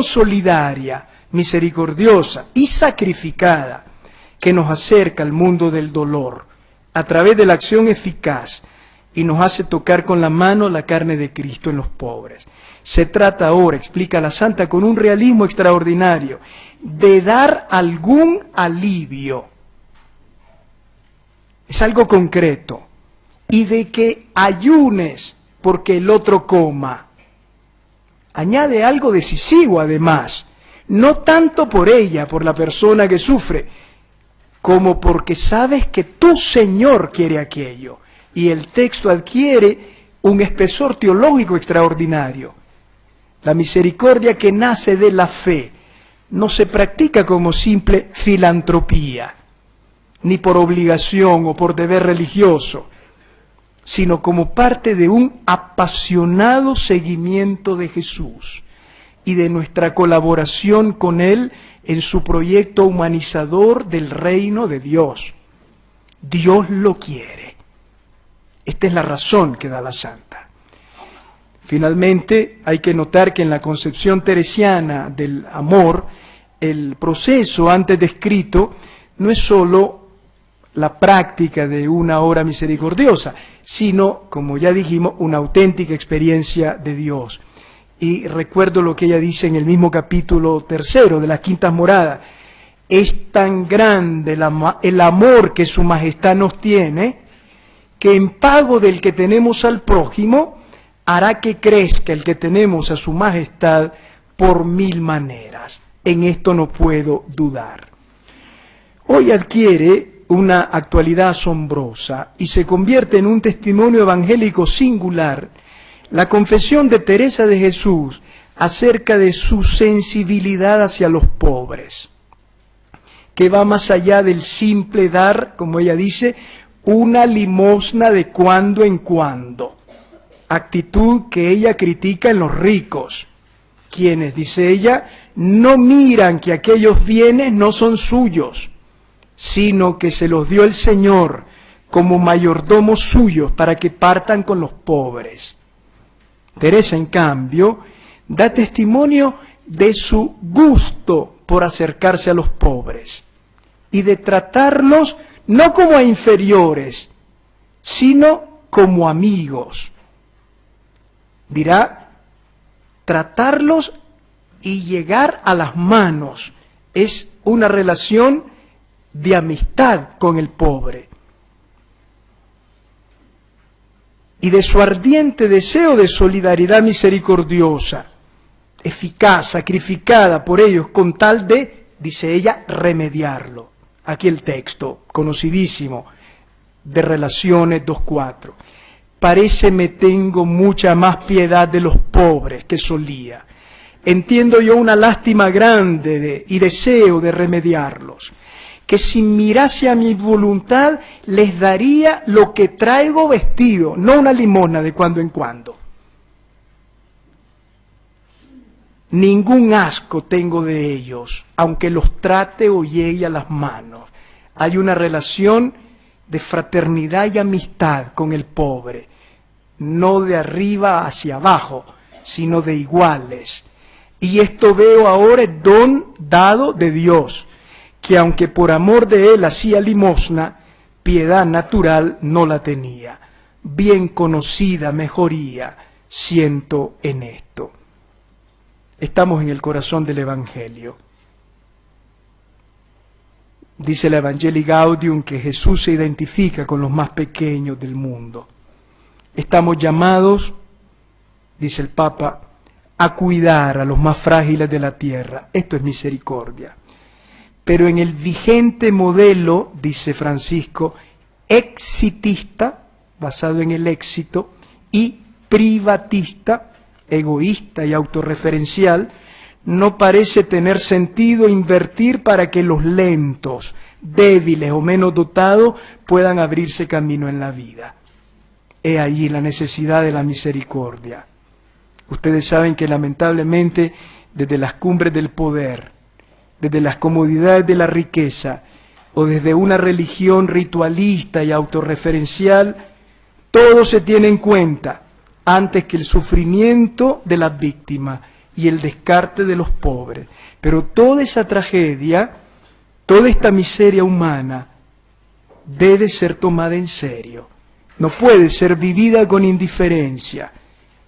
solidaria, misericordiosa y sacrificada que nos acerca al mundo del dolor a través de la acción eficaz y nos hace tocar con la mano la carne de Cristo en los pobres. Se trata ahora, explica la Santa con un realismo extraordinario, de dar algún alivio. Es algo concreto. Y de que ayunes porque el otro coma. Añade algo decisivo además, no tanto por ella, por la persona que sufre, como porque sabes que tu Señor quiere aquello. Y el texto adquiere un espesor teológico extraordinario. La misericordia que nace de la fe no se practica como simple filantropía, ni por obligación o por deber religioso, sino como parte de un apasionado seguimiento de Jesús y de nuestra colaboración con Él en su proyecto humanizador del reino de Dios. Dios lo quiere. Esta es la razón que da la Santa. Finalmente, hay que notar que en la concepción teresiana del amor, el proceso antes descrito no es sólo la práctica de una obra misericordiosa, sino, como ya dijimos, una auténtica experiencia de Dios. Y recuerdo lo que ella dice en el mismo capítulo 3 de las Quintas Moradas: es tan grande el amor que su majestad nos tiene, que en pago del que tenemos al prójimo, hará que crezca el que tenemos a su majestad por 1000 maneras. En esto no puedo dudar. Hoy adquiere una actualidad asombrosa y se convierte en un testimonio evangélico singular la confesión de Teresa de Jesús acerca de su sensibilidad hacia los pobres, que va más allá del simple dar, como ella dice, una limosna de cuando en cuando, actitud que ella critica en los ricos, quienes, dice ella, no miran que aquellos bienes no son suyos, sino que se los dio el Señor como mayordomos suyos para que partan con los pobres. Teresa, en cambio, da testimonio de su gusto por acercarse a los pobres y de tratarlos no como a inferiores, sino como amigos. Dirá, tratarlos y llegar a las manos es una relación de amistad con el pobre. Y de su ardiente deseo de solidaridad misericordiosa, eficaz, sacrificada por ellos, con tal de, dice ella, remediarlo. Aquí el texto, conocidísimo, de Relaciones 2:4. Paréceme tengo mucha más piedad de los pobres que solía. Entiendo yo una lástima grande y deseo de remediarlos, que si mirase a mi voluntad les daría lo que traigo vestido, no una limosna de cuando en cuando. Ningún asco tengo de ellos, aunque los trate o llegue a las manos. Hay una relación de fraternidad y amistad con el pobre, no de arriba hacia abajo, sino de iguales. Y esto veo ahora es don dado de Dios, que aunque por amor de Él hacía limosna, piedad natural no la tenía. Bien conocida mejoría siento en esto. Estamos en el corazón del Evangelio. Dice la Evangelii Gaudium que Jesús se identifica con los más pequeños del mundo. Estamos llamados, dice el Papa, a cuidar a los más frágiles de la tierra. Esto es misericordia. Pero en el vigente modelo, dice Francisco, exitista, basado en el éxito, y privatista, egoísta y autorreferencial, no parece tener sentido invertir para que los lentos, débiles o menos dotados puedan abrirse camino en la vida. He allí la necesidad de la misericordia. Ustedes saben que lamentablemente desde las cumbres del poder, desde las comodidades de la riqueza o desde una religión ritualista y autorreferencial, todo se tiene en cuenta antes que el sufrimiento de las víctimas y el descarte de los pobres. Pero toda esa tragedia, toda esta miseria humana debe ser tomada en serio. No puede ser vivida con indiferencia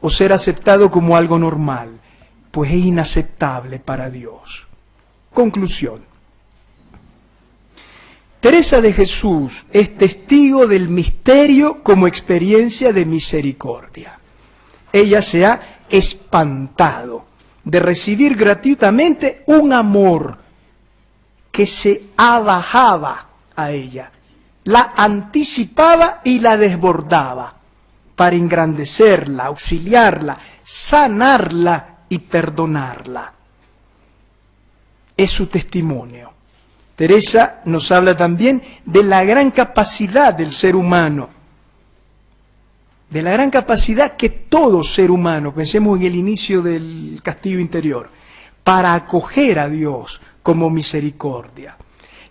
o ser aceptado como algo normal, pues es inaceptable para Dios. Conclusión. Teresa de Jesús es testigo del misterio como experiencia de misericordia. Ella se ha espantado de recibir gratuitamente un amor que se abajaba a ella, la anticipaba y la desbordaba para engrandecerla, auxiliarla, sanarla y perdonarla. Es su testimonio. Teresa nos habla también de la gran capacidad del ser humano, de la gran capacidad que todo ser humano, pensemos en el inicio del castillo interior, para acoger a Dios como misericordia.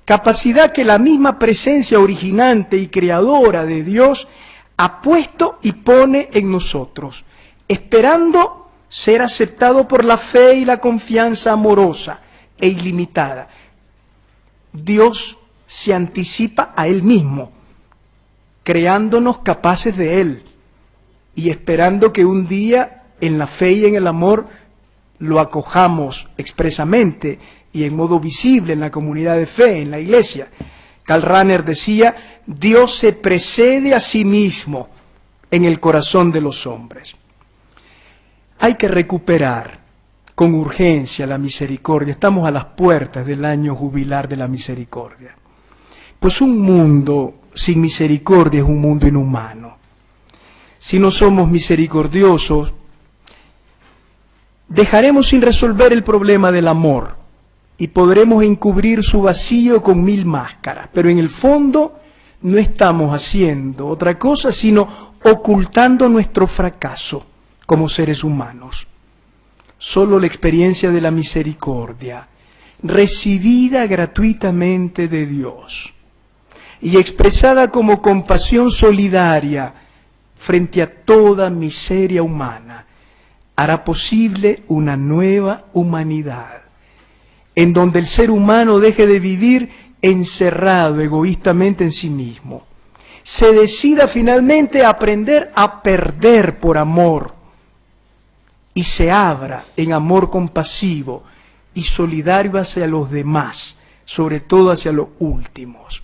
Capacidad que la misma presencia originante y creadora de Dios ha puesto y pone en nosotros, esperando ser aceptado por la fe y la confianza amorosa e ilimitada. Dios se anticipa a Él mismo, creándonos capaces de Él y esperando que un día en la fe y en el amor lo acojamos expresamente y en modo visible en la comunidad de fe, en la iglesia. Karl Rahner decía, Dios se precede a sí mismo en el corazón de los hombres. Hay que recuperar con urgencia la misericordia. Estamos a las puertas del año jubilar de la misericordia. Pues un mundo sin misericordia es un mundo inhumano. Si no somos misericordiosos, dejaremos sin resolver el problema del amor y podremos encubrir su vacío con 1000 máscaras, pero en el fondo no estamos haciendo otra cosa sino ocultando nuestro fracaso como seres humanos. Solo la experiencia de la misericordia, recibida gratuitamente de Dios y expresada como compasión solidaria frente a toda miseria humana, hará posible una nueva humanidad, en donde el ser humano deje de vivir encerrado egoístamente en sí mismo, se decida finalmente a aprender a perder por amor y se abra en amor compasivo y solidario hacia los demás, sobre todo hacia los últimos.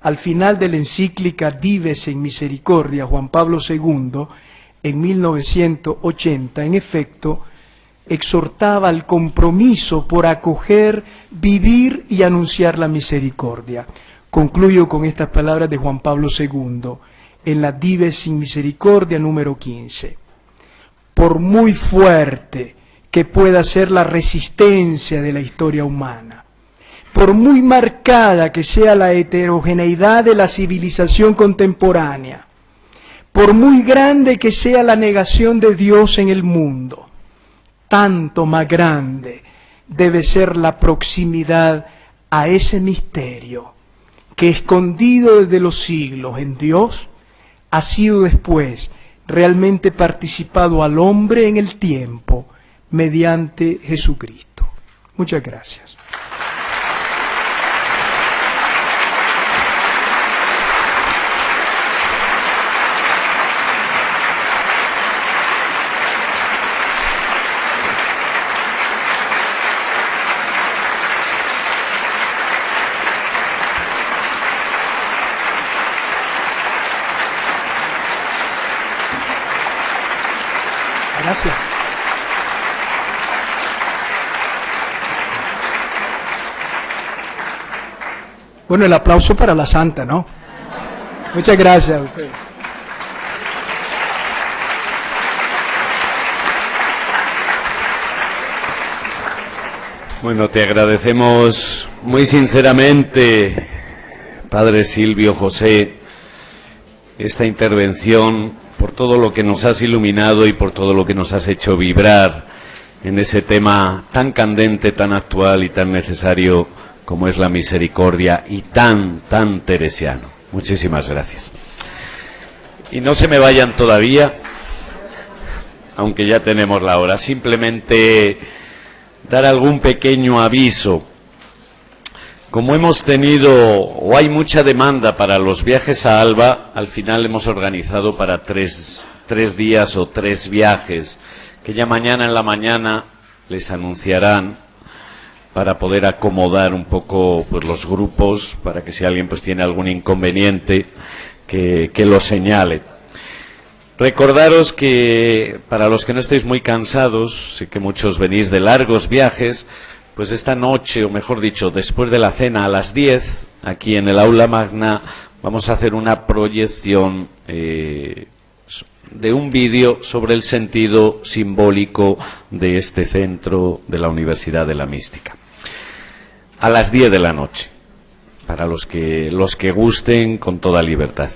Al final de la encíclica Dives in Misericordia, Juan Pablo II, en 1980, en efecto, exhortaba al compromiso por acoger, vivir y anunciar la misericordia. Concluyo con estas palabras de Juan Pablo II, en la Dives in Misericordia número 15. Por muy fuerte que pueda ser la resistencia de la historia humana, por muy marcada que sea la heterogeneidad de la civilización contemporánea, por muy grande que sea la negación de Dios en el mundo, tanto más grande debe ser la proximidad a ese misterio que, escondido desde los siglos en Dios, ha sido después realmente participado al hombre en el tiempo mediante Jesucristo. Muchas gracias. Gracias. Bueno, el aplauso para la santa, ¿no? Muchas gracias a ustedes. Bueno, te agradecemos muy sinceramente, Padre Silvio José, esta intervención, por todo lo que nos has iluminado y por todo lo que nos has hecho vibrar en ese tema tan candente, tan actual y tan necesario como es la misericordia y tan teresiano. Muchísimas gracias. Y no se me vayan todavía, aunque ya tenemos la hora. Simplemente dar algún pequeño aviso. Como hemos tenido, o hay mucha demanda para los viajes a Alba, al final hemos organizado para tres días o 3 viajes, que ya mañana en la mañana les anunciarán, para poder acomodar un poco pues los grupos, para que si alguien pues tiene algún inconveniente, que lo señale. Recordaros que, para los que no estéis muy cansados, sé que muchos venís de largos viajes, pues esta noche, o mejor dicho, después de la cena a las 10, aquí en el Aula Magna, vamos a hacer una proyección de un vídeo sobre el sentido simbólico de este centro de la Universidad de la Mística. A las 10 de la noche, para los que gusten, con toda libertad.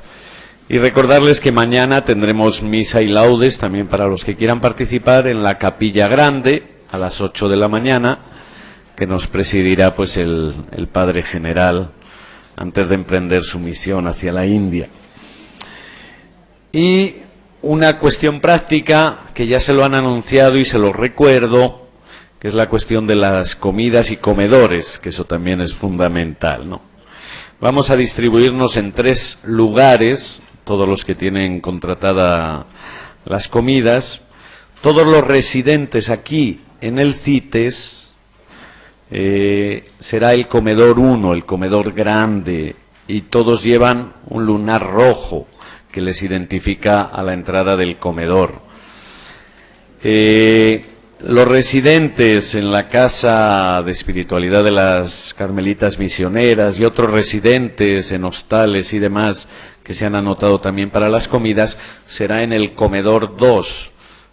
Y recordarles que mañana tendremos misa y laudes, también para los que quieran participar, en la Capilla Grande, a las 8 de la mañana, que nos presidirá pues el Padre General, antes de emprender su misión hacia la India. Y una cuestión práctica, que ya se lo han anunciado y se lo recuerdo, que es la cuestión de las comidas y comedores, que eso también es fundamental, ¿no? Vamos a distribuirnos en 3 lugares, todos los que tienen contratada las comidas. Todos los residentes aquí en el CITES, será el comedor 1, el comedor grande, y todos llevan un lunar rojo que les identifica a la entrada del comedor. Los residentes en la Casa de Espiritualidad de las Carmelitas Misioneras y otros residentes en hostales y demás que se han anotado también para las comidas, será en el comedor 2,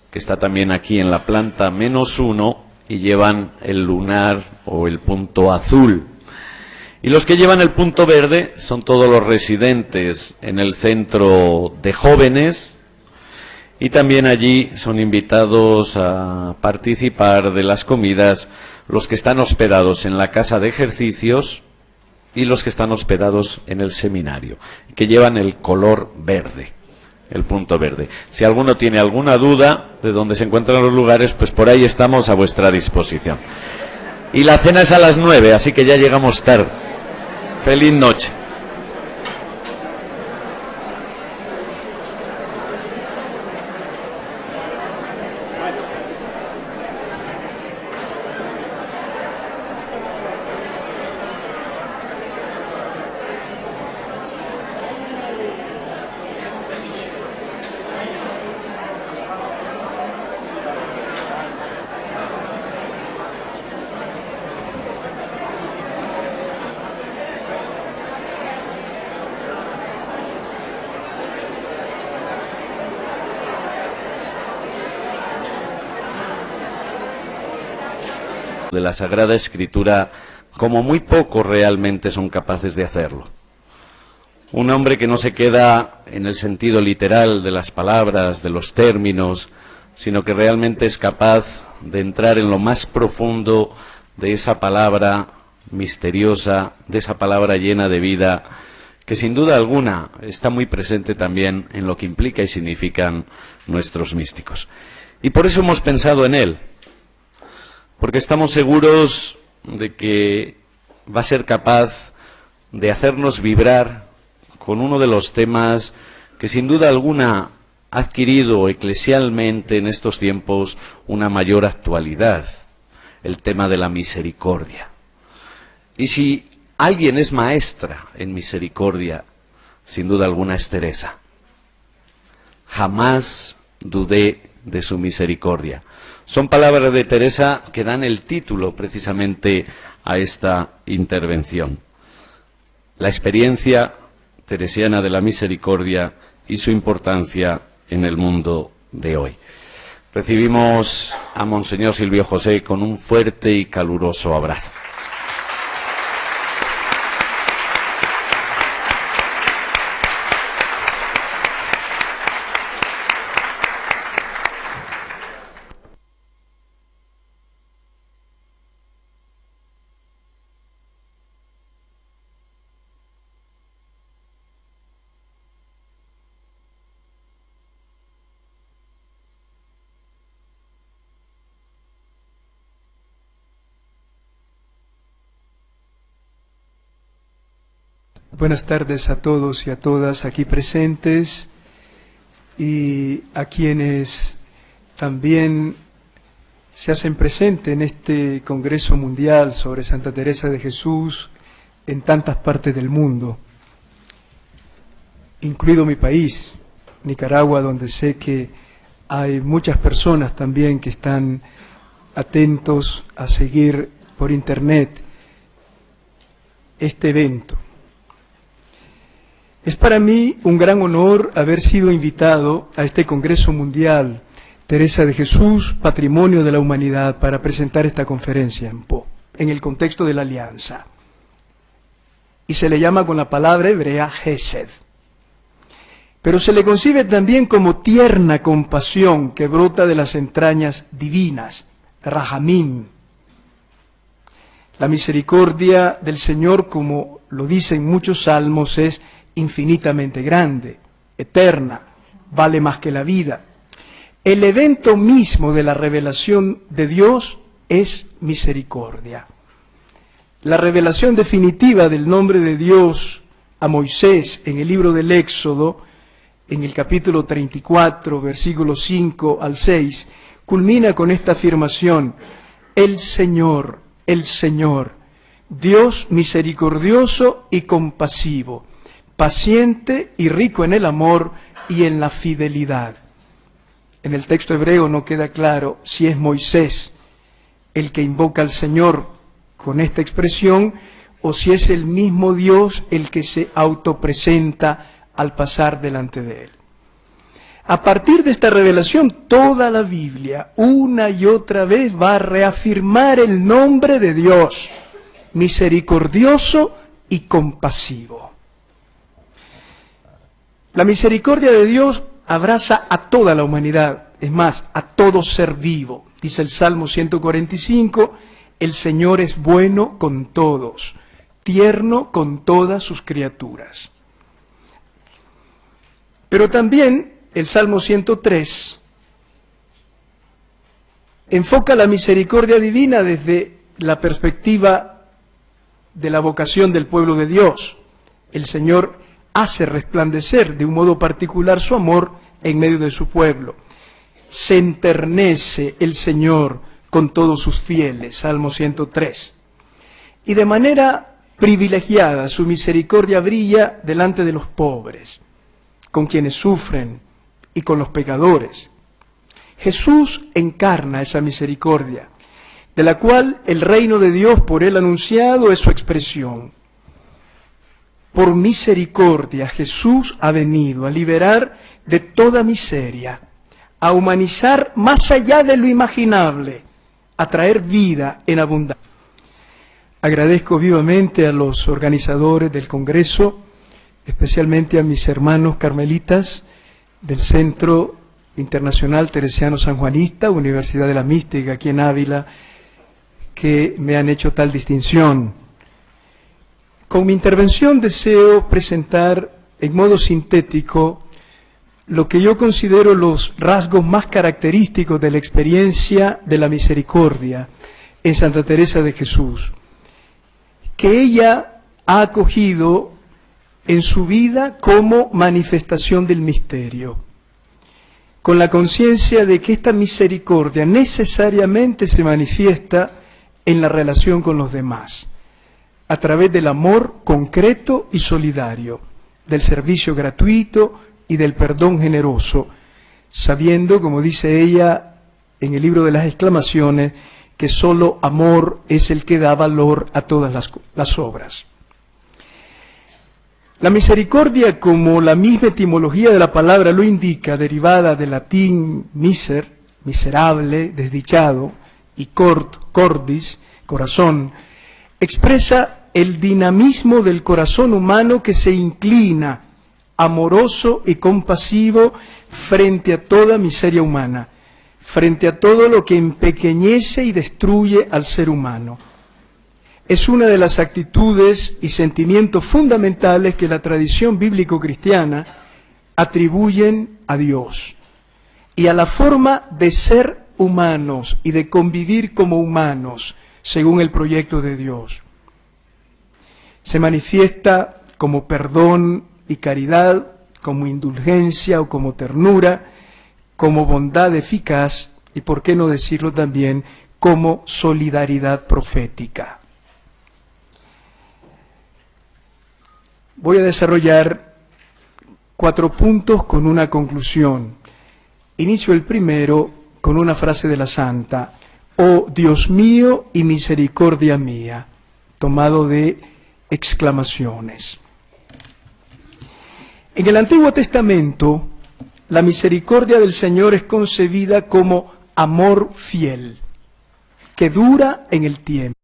que está también aquí en la planta -1, y llevan el lunar o el punto azul. Y los que llevan el punto verde son todos los residentes en el centro de jóvenes, y también allí son invitados a participar de las comidas los que están hospedados en la casa de ejercicios y los que están hospedados en el seminario, que llevan el color verde, el punto verde. Si alguno tiene alguna duda de dónde se encuentran los lugares, pues por ahí estamos a vuestra disposición. Y la cena es a las 9, así que ya llegamos tarde. Feliz noche. De la Sagrada Escritura, como muy pocos realmente son capaces de hacerlo. Un hombre que no se queda en el sentido literal de las palabras, de los términos, sino que realmente es capaz de entrar en lo más profundo de esa palabra misteriosa, de esa palabra llena de vida, que sin duda alguna está muy presente también en lo que implica y significan nuestros místicos. Y por eso hemos pensado en él, porque estamos seguros de que va a ser capaz de hacernos vibrar con uno de los temas que sin duda alguna ha adquirido eclesialmente en estos tiempos una mayor actualidad, el tema de la misericordia. Y si alguien es maestra en misericordia, sin duda alguna es Teresa. Jamás dudé de su misericordia. Son palabras de Teresa que dan el título precisamente a esta intervención. La experiencia teresiana de la misericordia y su importancia en el mundo de hoy. Recibimos a Monseñor Silvio José con un fuerte y caluroso abrazo. Buenas tardes a todos y a todas aquí presentes y a quienes también se hacen presentes en este Congreso Mundial sobre Santa Teresa de Jesús en tantas partes del mundo, incluido mi país, Nicaragua, donde sé que hay muchas personas también que están atentos a seguir por internet este evento. Es para mí un gran honor haber sido invitado a este Congreso Mundial Teresa de Jesús, Patrimonio de la Humanidad, para presentar esta conferencia en el contexto de la Alianza. Y se le llama con la palabra hebrea Gesed. Pero se le concibe también como tierna compasión que brota de las entrañas divinas, Rahamim. La misericordia del Señor, como lo dicen muchos salmos, es infinitamente grande, eterna, vale más que la vida. El evento mismo de la revelación de Dios es misericordia. La revelación definitiva del nombre de Dios a Moisés en el libro del Éxodo, en el capítulo 34, versículos 5 al 6, culmina con esta afirmación: el Señor, Dios misericordioso y compasivo, paciente y rico en el amor y en la fidelidad. En el texto hebreo no queda claro si es Moisés el que invoca al Señor con esta expresión o si es el mismo Dios el que se autopresenta al pasar delante de él. A partir de esta revelación, toda la Biblia, una y otra vez, va a reafirmar el nombre de Dios, misericordioso y compasivo. La misericordia de Dios abraza a toda la humanidad, es más, a todo ser vivo. Dice el Salmo 145, el Señor es bueno con todos, tierno con todas sus criaturas. Pero también el Salmo 103 enfoca la misericordia divina desde la perspectiva de la vocación del pueblo de Dios. El Señor hace resplandecer de un modo particular su amor en medio de su pueblo. Se enternece el Señor con todos sus fieles, Salmo 103. Y de manera privilegiada su misericordia brilla delante de los pobres, con quienes sufren y con los pecadores. Jesús encarna esa misericordia, de la cual el reino de Dios por él anunciado es su expresión. Por misericordia Jesús ha venido a liberar de toda miseria, a humanizar más allá de lo imaginable, a traer vida en abundancia. Agradezco vivamente a los organizadores del Congreso, especialmente a mis hermanos carmelitas del Centro Internacional Teresiano Sanjuanista, Universidad de la Mística, aquí en Ávila, que me han hecho tal distinción. Con mi intervención deseo presentar en modo sintético lo que yo considero los rasgos más característicos de la experiencia de la misericordia en Santa Teresa de Jesús, que ella ha acogido en su vida como manifestación del misterio, con la conciencia de que esta misericordia necesariamente se manifiesta en la relación con los demás, a través del amor concreto y solidario, del servicio gratuito y del perdón generoso, sabiendo, como dice ella en el libro de las exclamaciones, que solo amor es el que da valor a todas las obras. La misericordia, como la misma etimología de la palabra lo indica, derivada del latín miser, miserable, desdichado, y cordis, corazón, expresa el dinamismo del corazón humano que se inclina, amoroso y compasivo, frente a toda miseria humana, frente a todo lo que empequeñece y destruye al ser humano. Es una de las actitudes y sentimientos fundamentales que la tradición bíblico-cristiana atribuyen a Dios y a la forma de ser humanos y de convivir como humanos según el proyecto de Dios. Se manifiesta como perdón y caridad, como indulgencia o como ternura, como bondad eficaz y, por qué no decirlo también, como solidaridad profética. Voy a desarrollar 4 puntos con una conclusión. Inicio el primero con una frase de la Santa: «Oh Dios mío y misericordia mía», tomado de exclamaciones. En el Antiguo Testamento, la misericordia del Señor es concebida como amor fiel, que dura en el tiempo.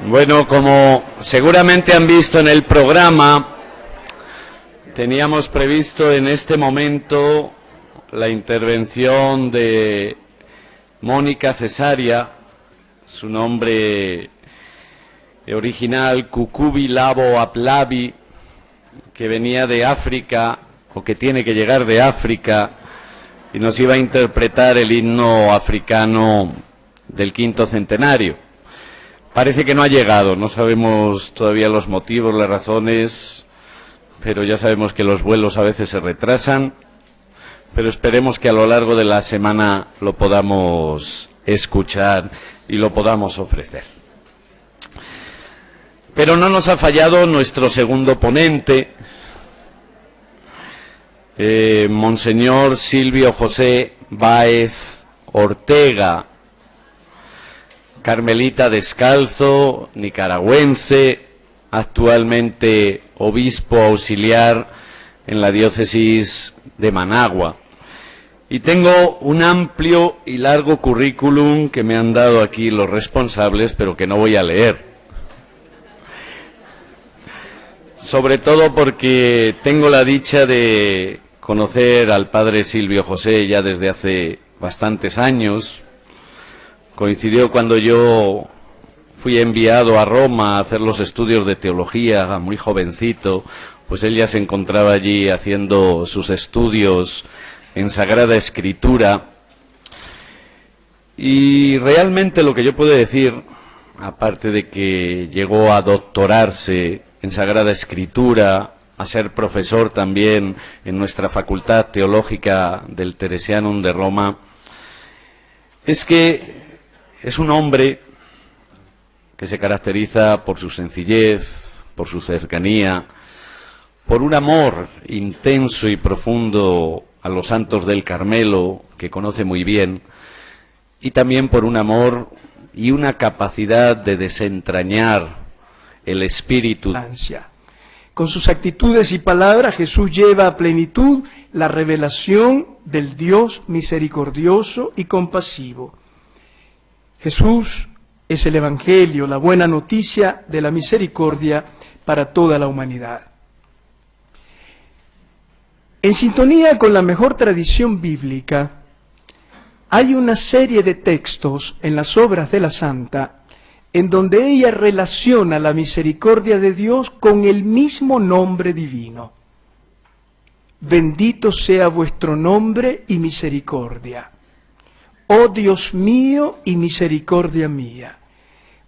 Bueno, como seguramente han visto en el programa, teníamos previsto en este momento la intervención de Mónica Cesaria, su nombre original Kukubi Labo Aplabi, que venía de África, o que tiene que llegar de África, y nos iba a interpretar el himno africano del 5º centenario. Parece que no ha llegado, no sabemos todavía los motivos, las razones, pero ya sabemos que los vuelos a veces se retrasan, pero esperemos que a lo largo de la semana lo podamos escuchar y lo podamos ofrecer. Pero no nos ha fallado nuestro segundo ponente, Monseñor Silvio José Báez Ortega, carmelita descalzo, nicaragüense, actualmente obispo auxiliar en la diócesis de Managua. Y tengo un amplio y largo currículum que me han dado aquí los responsables, pero que no voy a leer. Sobre todo porque tengo la dicha de conocer al padre Silvio José ya desde hace bastantes años. Coincidió cuando yo fui enviado a Roma a hacer los estudios de teología, muy jovencito, pues él ya se encontraba allí haciendo sus estudios en Sagrada Escritura. Y realmente lo que yo puedo decir, aparte de que llegó a doctorarse en Sagrada Escritura, a ser profesor también en nuestra Facultad Teológica del Teresianum de Roma, es que es un hombre que se caracteriza por su sencillez, por su cercanía, por un amor intenso y profundo a los santos del Carmelo, que conoce muy bien, y también por un amor y una capacidad de desentrañar el espíritu. Con sus actitudes y palabras, Jesús lleva a plenitud la revelación del Dios misericordioso y compasivo. Jesús es el Evangelio, la buena noticia de la misericordia para toda la humanidad. En sintonía con la mejor tradición bíblica, hay una serie de textos en las obras de la Santa en donde ella relaciona la misericordia de Dios con el mismo nombre divino. Bendito sea vuestro nombre y misericordia. Oh Dios mío y misericordia mía.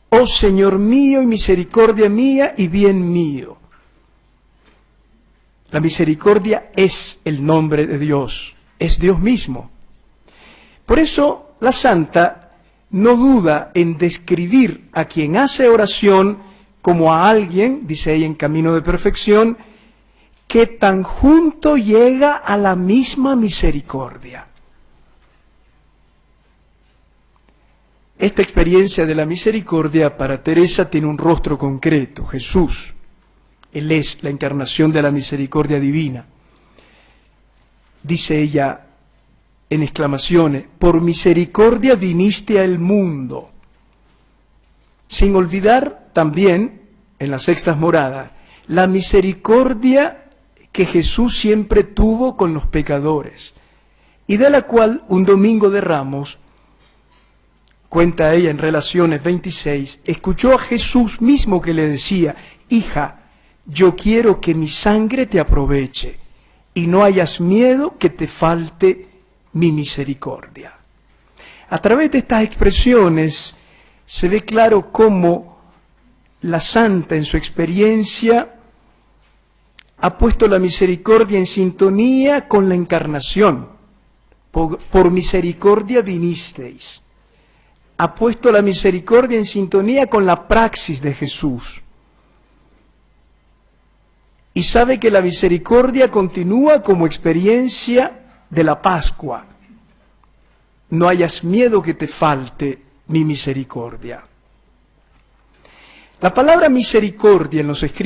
Oh Señor mío y misericordia mía y bien mío. La misericordia es el nombre de Dios, es Dios mismo. Por eso la Santa no duda en describir a quien hace oración como a alguien, dice ella en camino de perfección, que tan junto llega a la misma misericordia. Esta experiencia de la misericordia para Teresa tiene un rostro concreto, Jesús. Él es la encarnación de la misericordia divina. Dice ella en exclamaciones: por misericordia viniste al mundo. Sin olvidar también, en las sextas moradas, la misericordia que Jesús siempre tuvo con los pecadores, y de la cual un domingo de Ramos, cuenta ella en Relaciones 26, escuchó a Jesús mismo que le decía: hija, yo quiero que mi sangre te aproveche, y no hayas miedo que te falte mi misericordia. A través de estas expresiones se ve claro cómo la santa en su experiencia ha puesto la misericordia en sintonía con la encarnación. Por misericordia vinisteis. Ha puesto la misericordia en sintonía con la praxis de Jesús. Y sabe que la misericordia continúa como experiencia de la Pascua. No hayas miedo que te falte mi misericordia. La palabra misericordia en los escritos